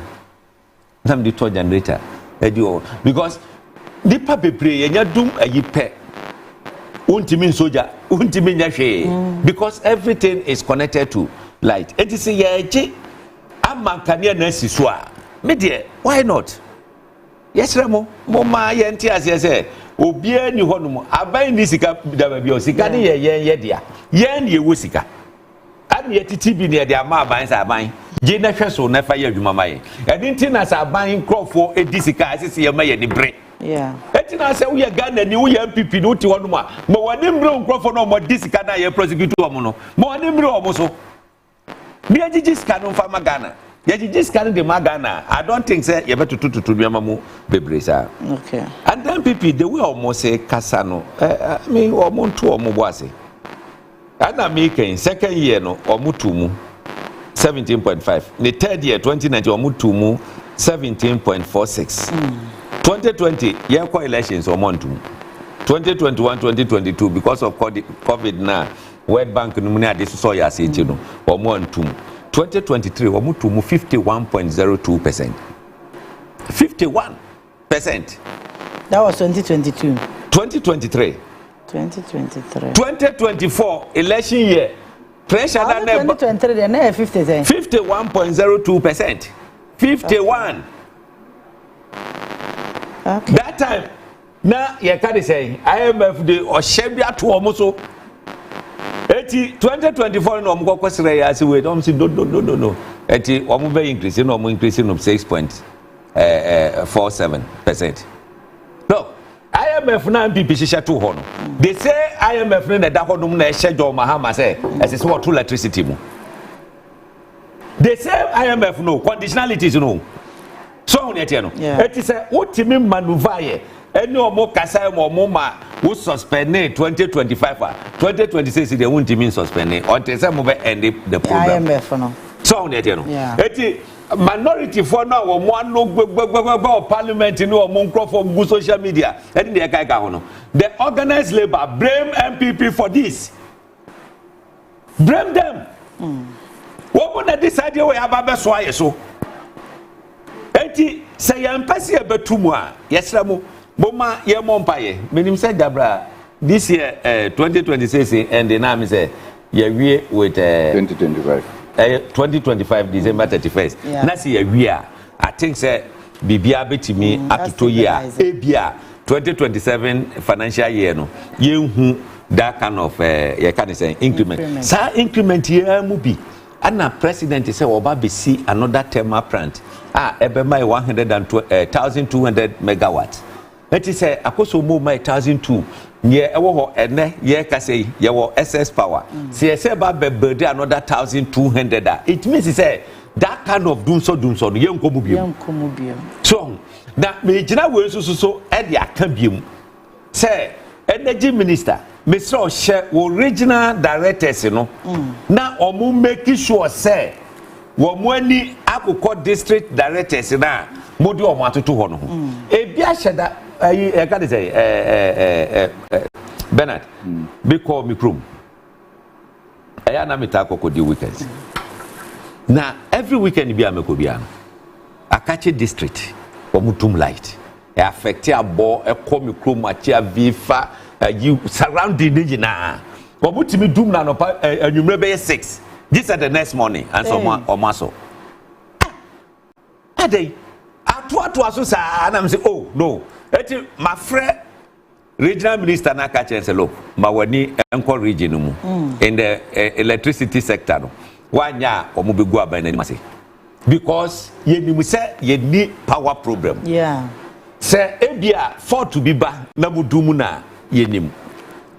Nam di to generator. Edio because nipa bebre enya dum ayi pɛ. Untimi soja, untimi nyahwe because everything is connected to light. Eti say ye amankania na siso a me de why not yes remo mo ma ye nti ase se obia ni honum aban ni sika da ba bi o sika ne ye dia ye ne wo sika an ye titi bi ne de ama aban sa aban je na hwe so na fa ye adwuma maye edi nti na sa aban crofo edi sika asese ye ma ye ni bre yeah eti na se wo ye Ghana ni wo ye MPP no ti honum a ma wani mbre crofo no mo di sika na ye prosecute omo no ma wani mbre omo so bi agigi sika no fa Ghana ya agigi sika no de Ghana I don't think say you better to nyama mu bebre sa okay and then people the way almost say kasa no me omo nto omo bo ase ana me kan second year no omo tu mu 17.5 the third year 2019 omo tu mu 17.46 2020 year co elections omo ntu 2021 2022 because of COVID now World Bank no money ade so ya say no omo ntum 2023 omo to 51.02%. 51%. That was 2022. 2023. 2024 election year pressure that 2023 they na 51.02%. 51. Okay. That time na ye can say IMF de ohebia to omo so 2024 no mo kwesere ya se we don't see no eti omo be increase no mo increase no 6.47%. No IMF na MPP shisha to ho no they say IMF na da ho dum na schedule Mahama say as is what electricity mu they say IMF no conditionalities no so on yet no eti say utimi maneuver ye any omo kasa omo ma wo suspend 2025 2026 they won't mean suspend until some move end the program IMF no so on yet no eti minority for now wo mo no gbegbegbegbe parliament ni omo nkrofo go social media edi dey kai ka ho no the organized labor blame MPP for this blame them wo mo na decide we aba so aye so eti say yampasi ebetumu a yesramo Boma ye mompaye menim say Dabra this year 2026 and the name say ye wie with 2025 December 31st na say ye wie I think say bibia betimi atoto year ebia 2027 financial year no ye hu that kind of ye can say increment sa increment ye mu bi ana president say oba be see another thermal plant ebe mai 100,200 megawatts. Let us say akoso mo my 1,002 ye ewo ho ene ye ka say ye wo excess power say say ba build another 1,200 it means say that kind of doom so no ye nkomu biem so na me gina we so e de aka biem say energy minister Mr. Oshe original directors no na omo make sure say wo mo ani akukọ district directors na modi omo atoto ho no ho e bia hyeda I can't say Bernard because me chrome I am not talk the weekends Now every weekend be amekobiano. Akache district omutum light. E affect a bo e komi chroma chia vifa you surrounding na. Omutimi dum na no pa anwumre be 6. This at the next morning and someone omaso. Ade atu aso sa na me say oh no. Eti my friend regional minister na ka chen say look ma wani enko region mu in the electricity sector no. Wanya omubegu aban na say because ye nimu say ye ni power problem. Yeah. Say ebia for to be ba na mudumu na ye nimu.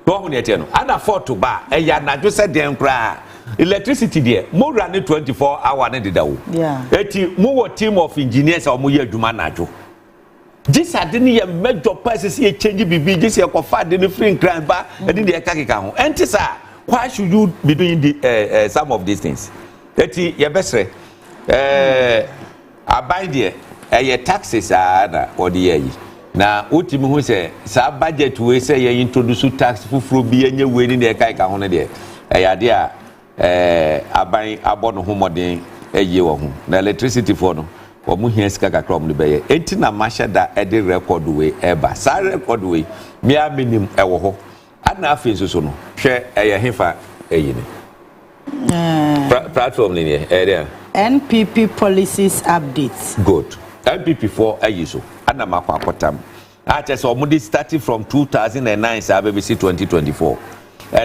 Go hu ne tie no. Ana for to ba e ya na jo say den kra. Electricity there mo run 24 hour na deda wo. Yeah. Eti mo wo team of engineers o mo ye adwuma na adwo. This adini ye major prices ye change bibi this ye kofa de free grant ba e de ekakeka ho. Enti sa why should you be doing the some of these things? Eti ye besre aban there ye taxes na odi ye na utimi hu say sa budget we say ye introduce tax fufuro bi enye we ni de ekakeka ho ne de ya de a aban abono ho modern eye wo ho na electricity for no omu hia sika kakra omu be ye enti na masha da e de record we eba sa record we me aminim e wo ho ana afi so no hwe eye hefa eye ni platform ni area NPP policies updates good NPP for eye so ana makwa akotam a che so omu di starting from 2009 sa be 2024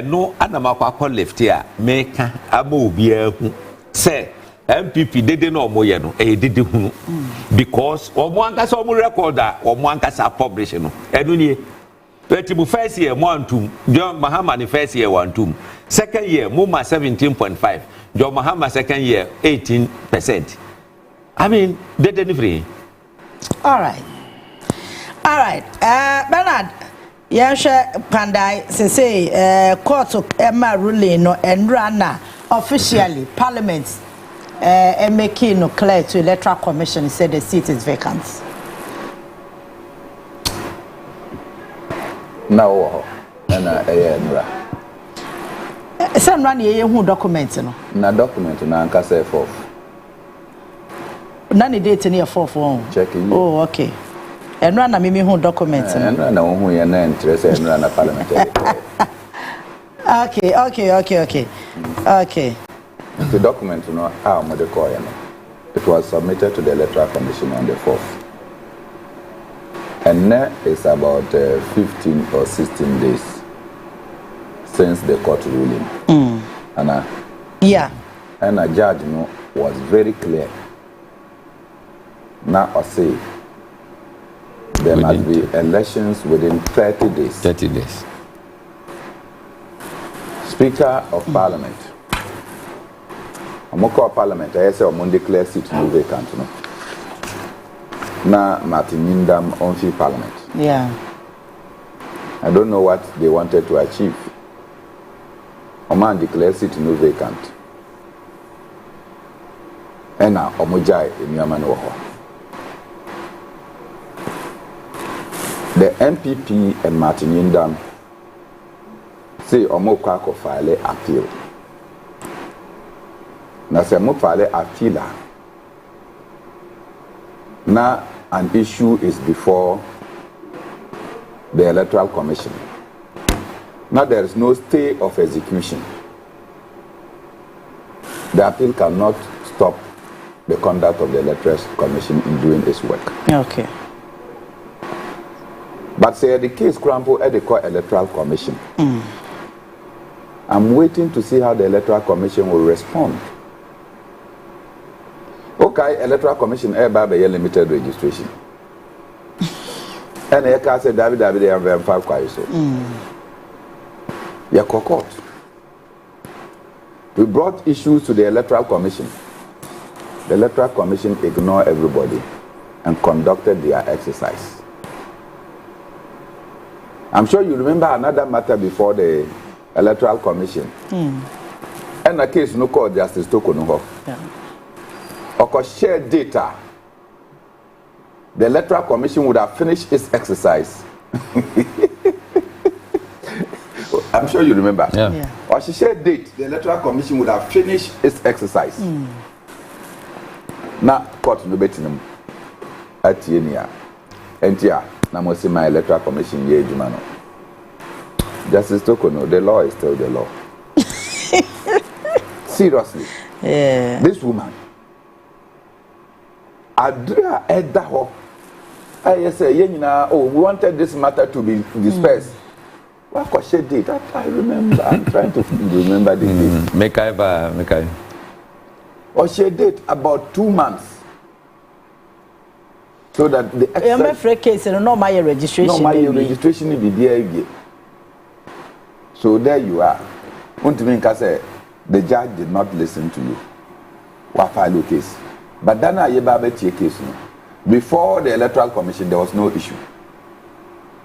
no anamakwa call left here make aba obi ahu say MPP dede no omoye no dede hunu because omo ankasa omo recorder omo ankasa publish no enu nie petibu first year mo antum John Mahama the first year wantum second year Muma 17.5 John Mahama second year 18%. I mean dede ni free. All right Bernard Yansha Pandai say court Emma ruling no and rana officially parliament making no clear to electoral commission said the seat is vacant. Now and Nra. Some run ye who document no. Na document na anka say for. None date near 4 Check it. Oh okay. And run a mimi who document and run who you na interest and run a parliamentary. Okay. The document how it was submitted to the electoral commission on the 4th. And now it's about 15 or 16 days since the court ruling. And yeah. And a judge was very clear. Now I say there must be elections within 30 days. 30 days. Speaker of Parliament. Amoko Parliament, I say on declare seat no vacant. Now Martin Yindam on Parliament. Yeah. I don't know what they wanted to achieve. Oman declare seat no vacant. And now Omojai in Yaman. The MPP and Martin Yindam say Omokako file appeal. Now say Omo file appeal. Now an issue is before the Electoral Commission. Now there is no stay of execution. The appeal cannot stop the conduct of the Electoral Commission in doing its work. Okay. But say the case crumble at the court Electoral Commission. I'm waiting to see how the Electoral Commission will respond. Okay, Electoral Commission by limited registration. And I can say David and 5 so. Court. We brought issues to the Electoral Commission. The Electoral Commission ignored everybody and conducted their exercise. I'm sure you remember another matter before the Electoral Commission. And a case no called Justice Tokonoho. Or share data. The Electoral Commission would have finished its exercise. I'm sure you remember. Yeah. Or she shared date. The Electoral Commission would have finished its exercise. na court no betinum atie ni a entia na mo say my electoral commission ye adwuma no. Justice Tokono, the law is still the law. Seriously. Yeah. This woman Adria Edaho. I say, oh, we wanted this matter to be dispersed. What was she did? I remember. I'm trying to remember the date. Make I. Or she did about 2 months. So that the excess case no my registration. No, my registration will be there again. So there you are. Say the judge did not listen to you. What file case? But then I have case. Before the Electoral Commission, there was no issue.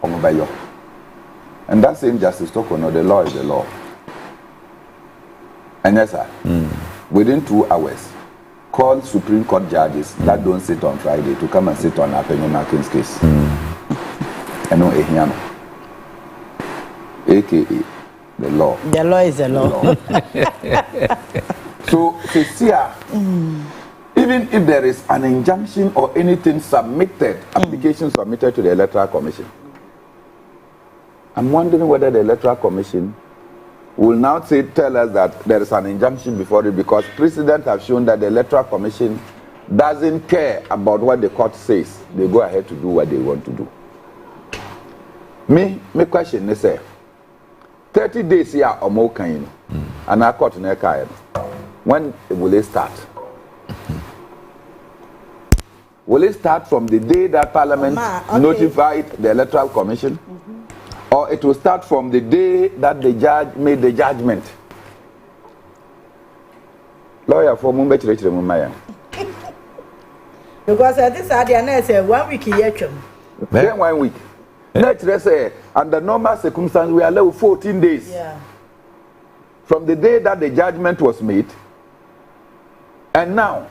And that same Justice Tokono, the law is the law. And yes, sir, within 2 hours, call Supreme Court judges that don't sit on Friday to come and sit on Appiah Markin's case. And no Ehiano. AKA the law. The law is the law. So, here, even if there is an injunction or anything submitted, application submitted to the Electoral Commission, I'm wondering whether the Electoral Commission will now tell us that there is an injunction before it, because precedent have shown that the Electoral Commission doesn't care about what the court says. They go ahead to do what they want to do. My question is, 30 days here or more kind, and I court in a when will it start? Will it start from the day that Parliament notified the Electoral Commission? Or it will start from the day that the judge made the judgment? Lawyer for Mumbai. Because this idea say 1 week here. Then 1 week. Let's say under normal circumstances we allow 14 days. Yeah. From the day that the judgment was made, and now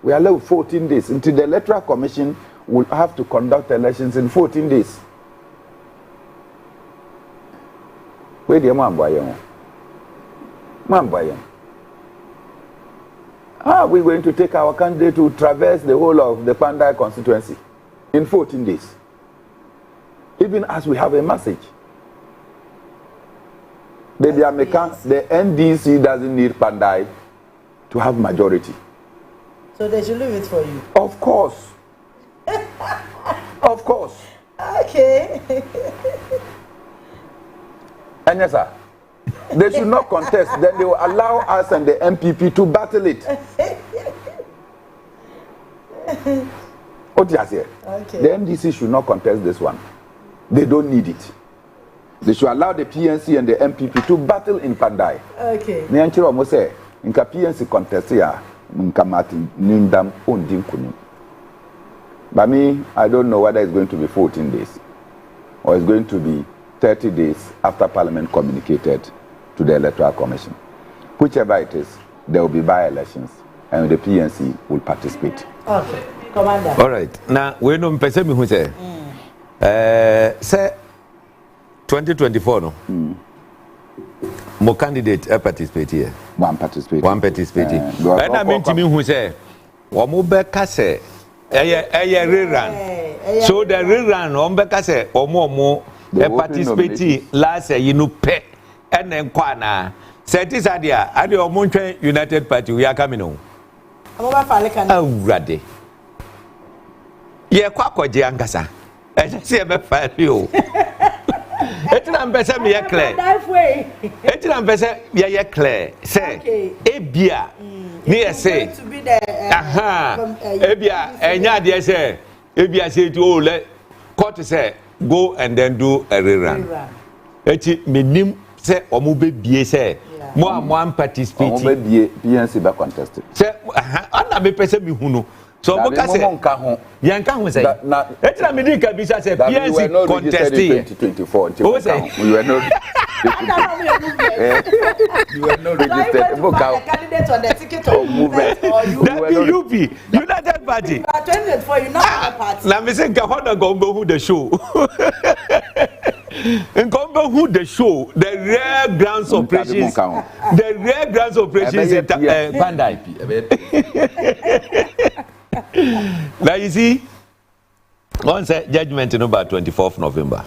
we allow 14 days until the Electoral Commission will have to conduct elections in 14 days. Where do you want to buy? How are we going to take our candidate to traverse the whole of the Pandai constituency in 14 days? Even as we have a message. The NDC doesn't need Pandai to have majority. So they should leave it for you? Of course. Of course. Okay. And yes, sir. They should not contest. Then they will allow us and the MPP to battle it. What do you say? Okay. The MDC should not contest this one. They don't need it. They should allow the PNC and the MPP to battle in Pandai. Okay. Nianchiro almost say, "Inka PNC contest ya, inka Martin Nindam ondim kunim." But me, I don't know whether it's going to be 14 days or it's going to be 30 days after Parliament communicated to the Electoral Commission. Whichever it is, there will be by-elections and the PNC will participate. Okay, Commander. All right. Now, we know person who say, say 2024 no. More candidate participate here. One participate. And I mean to me who say, "Wamubeka say, rerun." So the rerun, Wamubeka say, more participate last year. You know, pay and then kwana. Say this idea. Adi Omunche United Party we are coming on. Oh, ready. Ye kwako jiangasa. Ejesi ebe file you. Etina mpese mi ye clear. Etina mpese ye clear. Say ebia ni ese. Aha. Ebia enya de say ebia say to let court say go and then do a rerun. Eti menim say omo be bie say mo am participate. Omo be bie PNC ba contested. Say aha na me pese mi hunu. So Moka say Yanka who say etina me din ka bisa say PNC contested 2024 until we were not you were not registered. Moka candidate on the ticket of movement or you UP United Party. You are 24 you not the party. Na me say ka hoda go who the show. Nkombe who the show, the rare grounds operations, the rare grounds operations in Panda IP. Now you see, once judgment in about 24th November.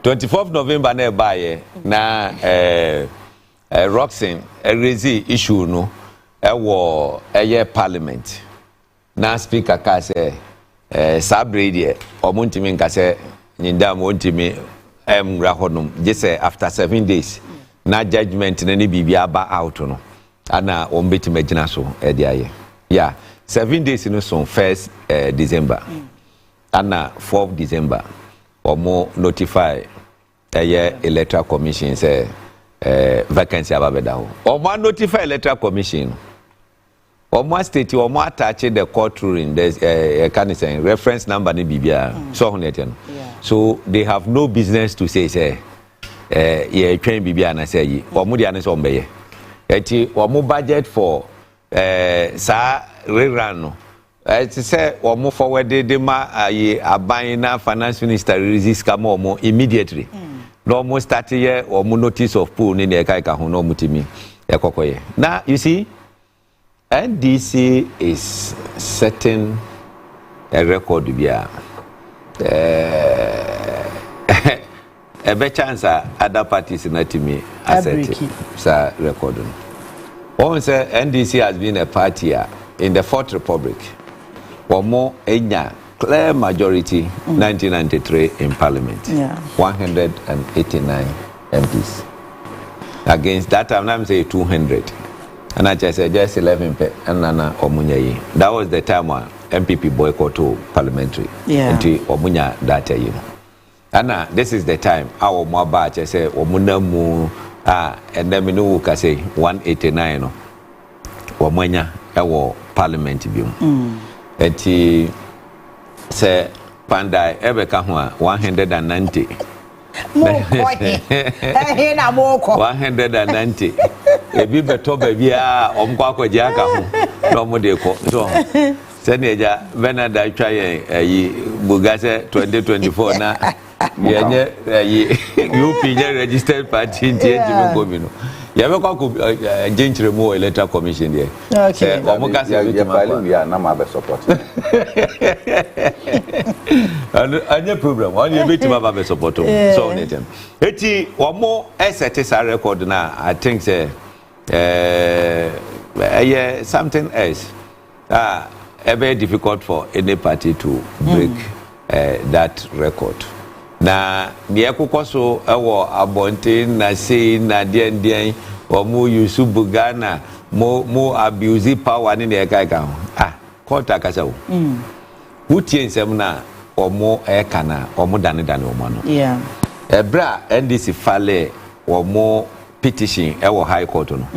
24th November na buy na Roxin raise issue no wo parliament na speaker ka say sabre die omuntimi nka say nyinda mo ntimi emra honum je say after 7 days na judgment na ni bibia ba out no ana ombetime gina so de aye yeah 7 days no so 1st December ana 4th December omo notify electoral commission say vacancy ababeda ho omo notify electoral commission omo state omo attach the court ruling there's can say reference number ni bibia so honete no so they have no business to say ye twen bibia na say yi omo dia na so mbeye eti omo budget for sa rerun no eti say omo forward de ma ayi aban na finance minister release kama omo immediately no mo start here omo notice of pool ni e ka ho no mutimi e kokoye na you see NDC is setting a record bia a better chance other parties not to me asset sa record on say NDC has been a party in the Fourth Republic or more enya clear majority 1993 in parliament 189 MPs against that time I'm say 200 and I just said just 11 and nana omunya. That was the time when MPP boycott parliamentary. Into omunya that year. And this is the time our Obaa just say omuna mu and then we know can say 189 no omunya our parliament biom. Eti say Panda ebeka ho 190. 190 ebi beto baby omkwa kwaje aka ho no mo de ko so se ne ja Venada twa yi bugase 2024 na yenye yi UP je registered party ntie jimi gomino ya be kwa ko genchire mo electoral commission there se omo ka se bi ma na ma be support anya problem on you bit ma be support so netem eti omo set sa record na I think say something else very difficult for any party to break that record na me ekokoso ewo abonte na sei na den omo yusubu Ghana mo abuse power ni e kai kan court akasa wo wutie nsem na omo kana omo dane omo no ebra NDC fale omo petition ewo high court no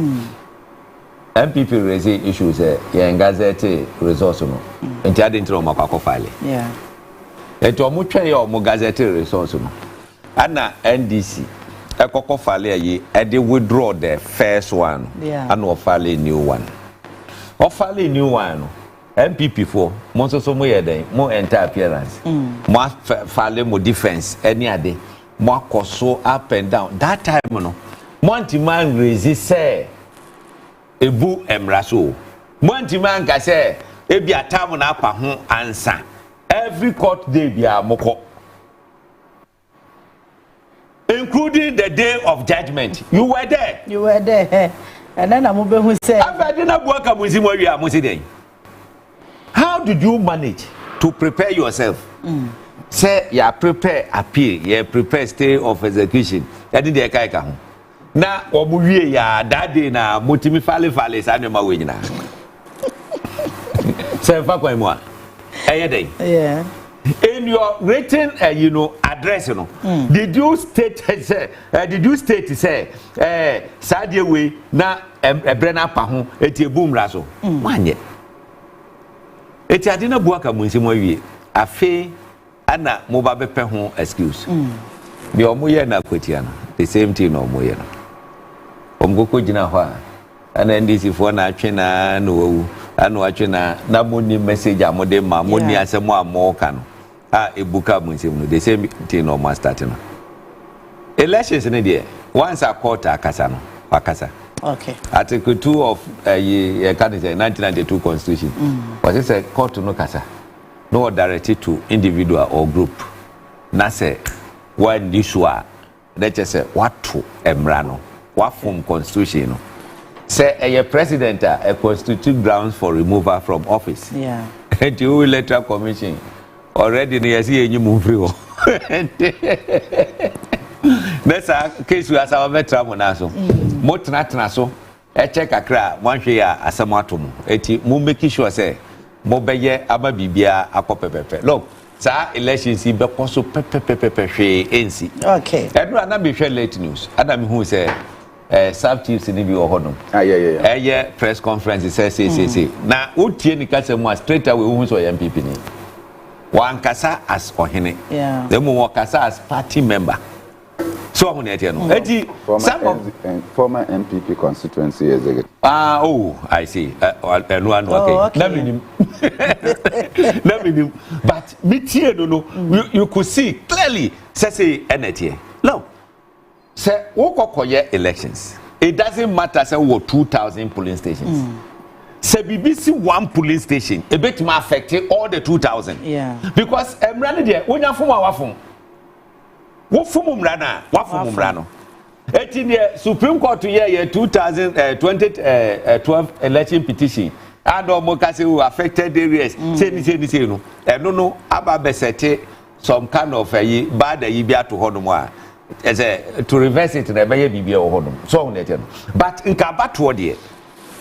MPP raise issues ye gazette resource no enti ade ntro makwa file enti omo twen ye omo gazette resource no ana NDC ekoko file ye e withdraw the first one and o file new one no MPP for mo so mo ye den mo enter appearance mo file mo defense any ade mo akoso up and down that time no Monty man resist ebu emraso Monty man ka say ebi atam na apa ho answer every court day bia moko including the day of judgment you were there and then I'm who say abadina buaka muzimo wi amusi den. How did you manage to prepare yourself say you prepare appeal you prepare stay of execution edi de kai ka ho na omuwie ya dade na motimi fale sa nyoma we nyina say fa kwa mo dey in your written address did you state say sadie we na ebrena pa ho eti ebumra so wanye eti ade na buaka munsimo wie afi ana mo ba bepe ho excuse bi omoye na kwatia no the same thing no omoye no omgoko gina ho ana NDC fo na atwe na no wu ana atwe na moni message amode ma moni asemo amoka no ebuka munsimo no the same thing no ma start no elections in there. Once a quarter, akasa no, akasa. Okay. Article 2 of 1992 Constitution. What is a court no kasa? No directed to individual or group. Na say one issue that just say what to emrano, what from Constitution. Say a president a constitute grounds for removal from office. Yeah. And you will electoral commission already near see you move through. That's a case we have our veteran monaso. Motna so a check a cra one share as a matum. Eti mu make sure say mo beye aba bibia akopepepe. Look, sa elections be koso pepepepe hwe ensi. Okay. Edra na be share late news. Adam who say sub chiefs ni bi ohodom. Yeah. Press conference say. Na utie ni kase mu straight away who so MPP ni. Wan kasa as ohene. Yeah. Them mo kasa as party member. So I'm going to former MPP constituency executive. I see. Okay. Let me but you could see clearly say energy. No. Say wokokoye elections. It doesn't matter say what 2,000 polling stations. Say BBC one polling station, a bit more affected all the 2,000. Yeah. Because running there when you from our phone. What from Rana? What from Rano? 18 year Supreme Court to year 2012 election petition. And Mokase who affected areas. Say no. No. Aba besete some kind of bad yibia to Hodomwa. As to reverse it in a baby bibia or Hodom. So on it. But in Kabatwa dear.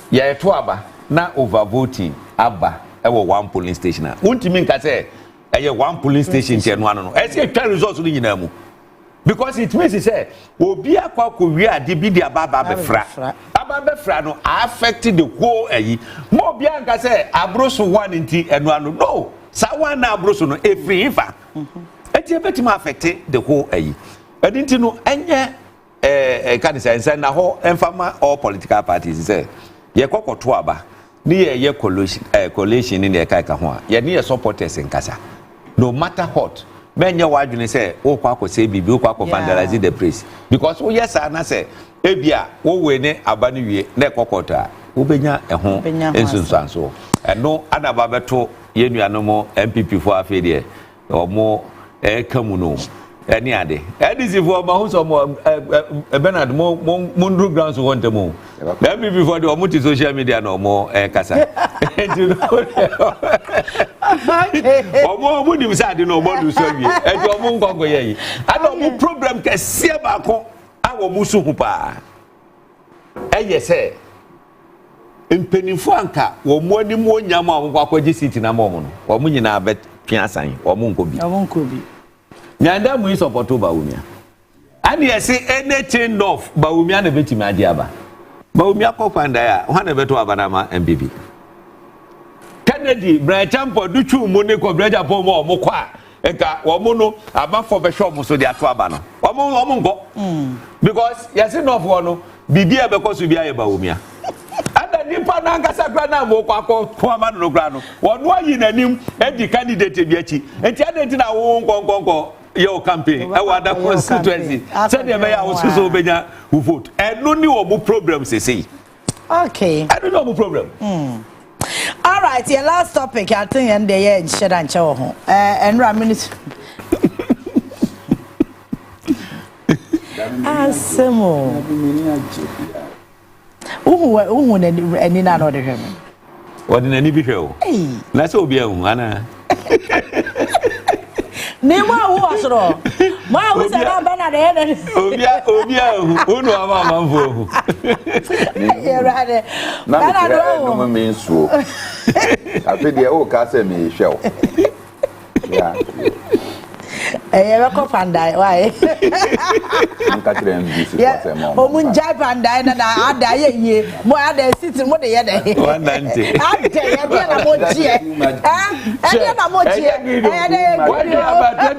Yeah, to Abba na overvoting Abba. One polling station. Won't you mean say one polling station? I say results in Namu. Because it means he said, Obi akwa kuria di bi di ababa befra. Ababa befra no affected the whole Mo bianca say abroso one inti eno anu. No, sa one na abroso no every ifa. Eti betima affected the whole Edinti no enye kan say na ho emfama all political parties say ye kokoto aba ni ye coalition ni e kai ka ho a ye ne supporters nkasa. No matter what Menya wadwene say wo kwa ko say bibi wo kwa ko vandalize the place because wo yes na say ebia wo we ne abane wie na kokota wo benya eho ensunsanso eno adaba beto yenuanom MPP for afede omo kamu no eni ade edisi for ma hu so mo Bernard mo ndru grounds won temo MPP for the omo social media no mo kasa Omo ni msadi no modu so wie ejo omo ngongo yeyi ana omo problem ka sie ba ko awo musu hu pa eye se empenifo anka wo mo ani mo nyam a wo akwaje city na mo no wo mo nyina bet piasan wo mo nkobi nyanda mu support Bawumia ani ese anything of Bawumia na betimi ade aba Bawumia kokanda ya ho na beto abanama MPP Kennedy Brachampo duchu mu ne ko Brachampo mo kwa eka wo mu no abafo be shop so de ato aba no wo mu ngo because yes no for no bibia be ko so bia ye Bawumia ada nipa na nkasa kra na mo kwa ko ama no kra no wo no ayi nanim edi candidate bi achi enti ada enti na wo nkonkonko your campaign e wada constituency say dey be ya wo so benya who vote and no ni wo problem say okay I don't know no problem. All right, your last topic, I think, and the end, shed and show home. And Raminus. Asimo. Who any other him? What in any behavior? Let's all be a woman. Nemo was all. My was a banana. Who know about Mambo? You're right. No means so. I think the old castle may show. Yeah. I ever cop and die. Why? Omun Jap and die, and I die ye. More than sitting what the other. 190. I tell you, I'm not here.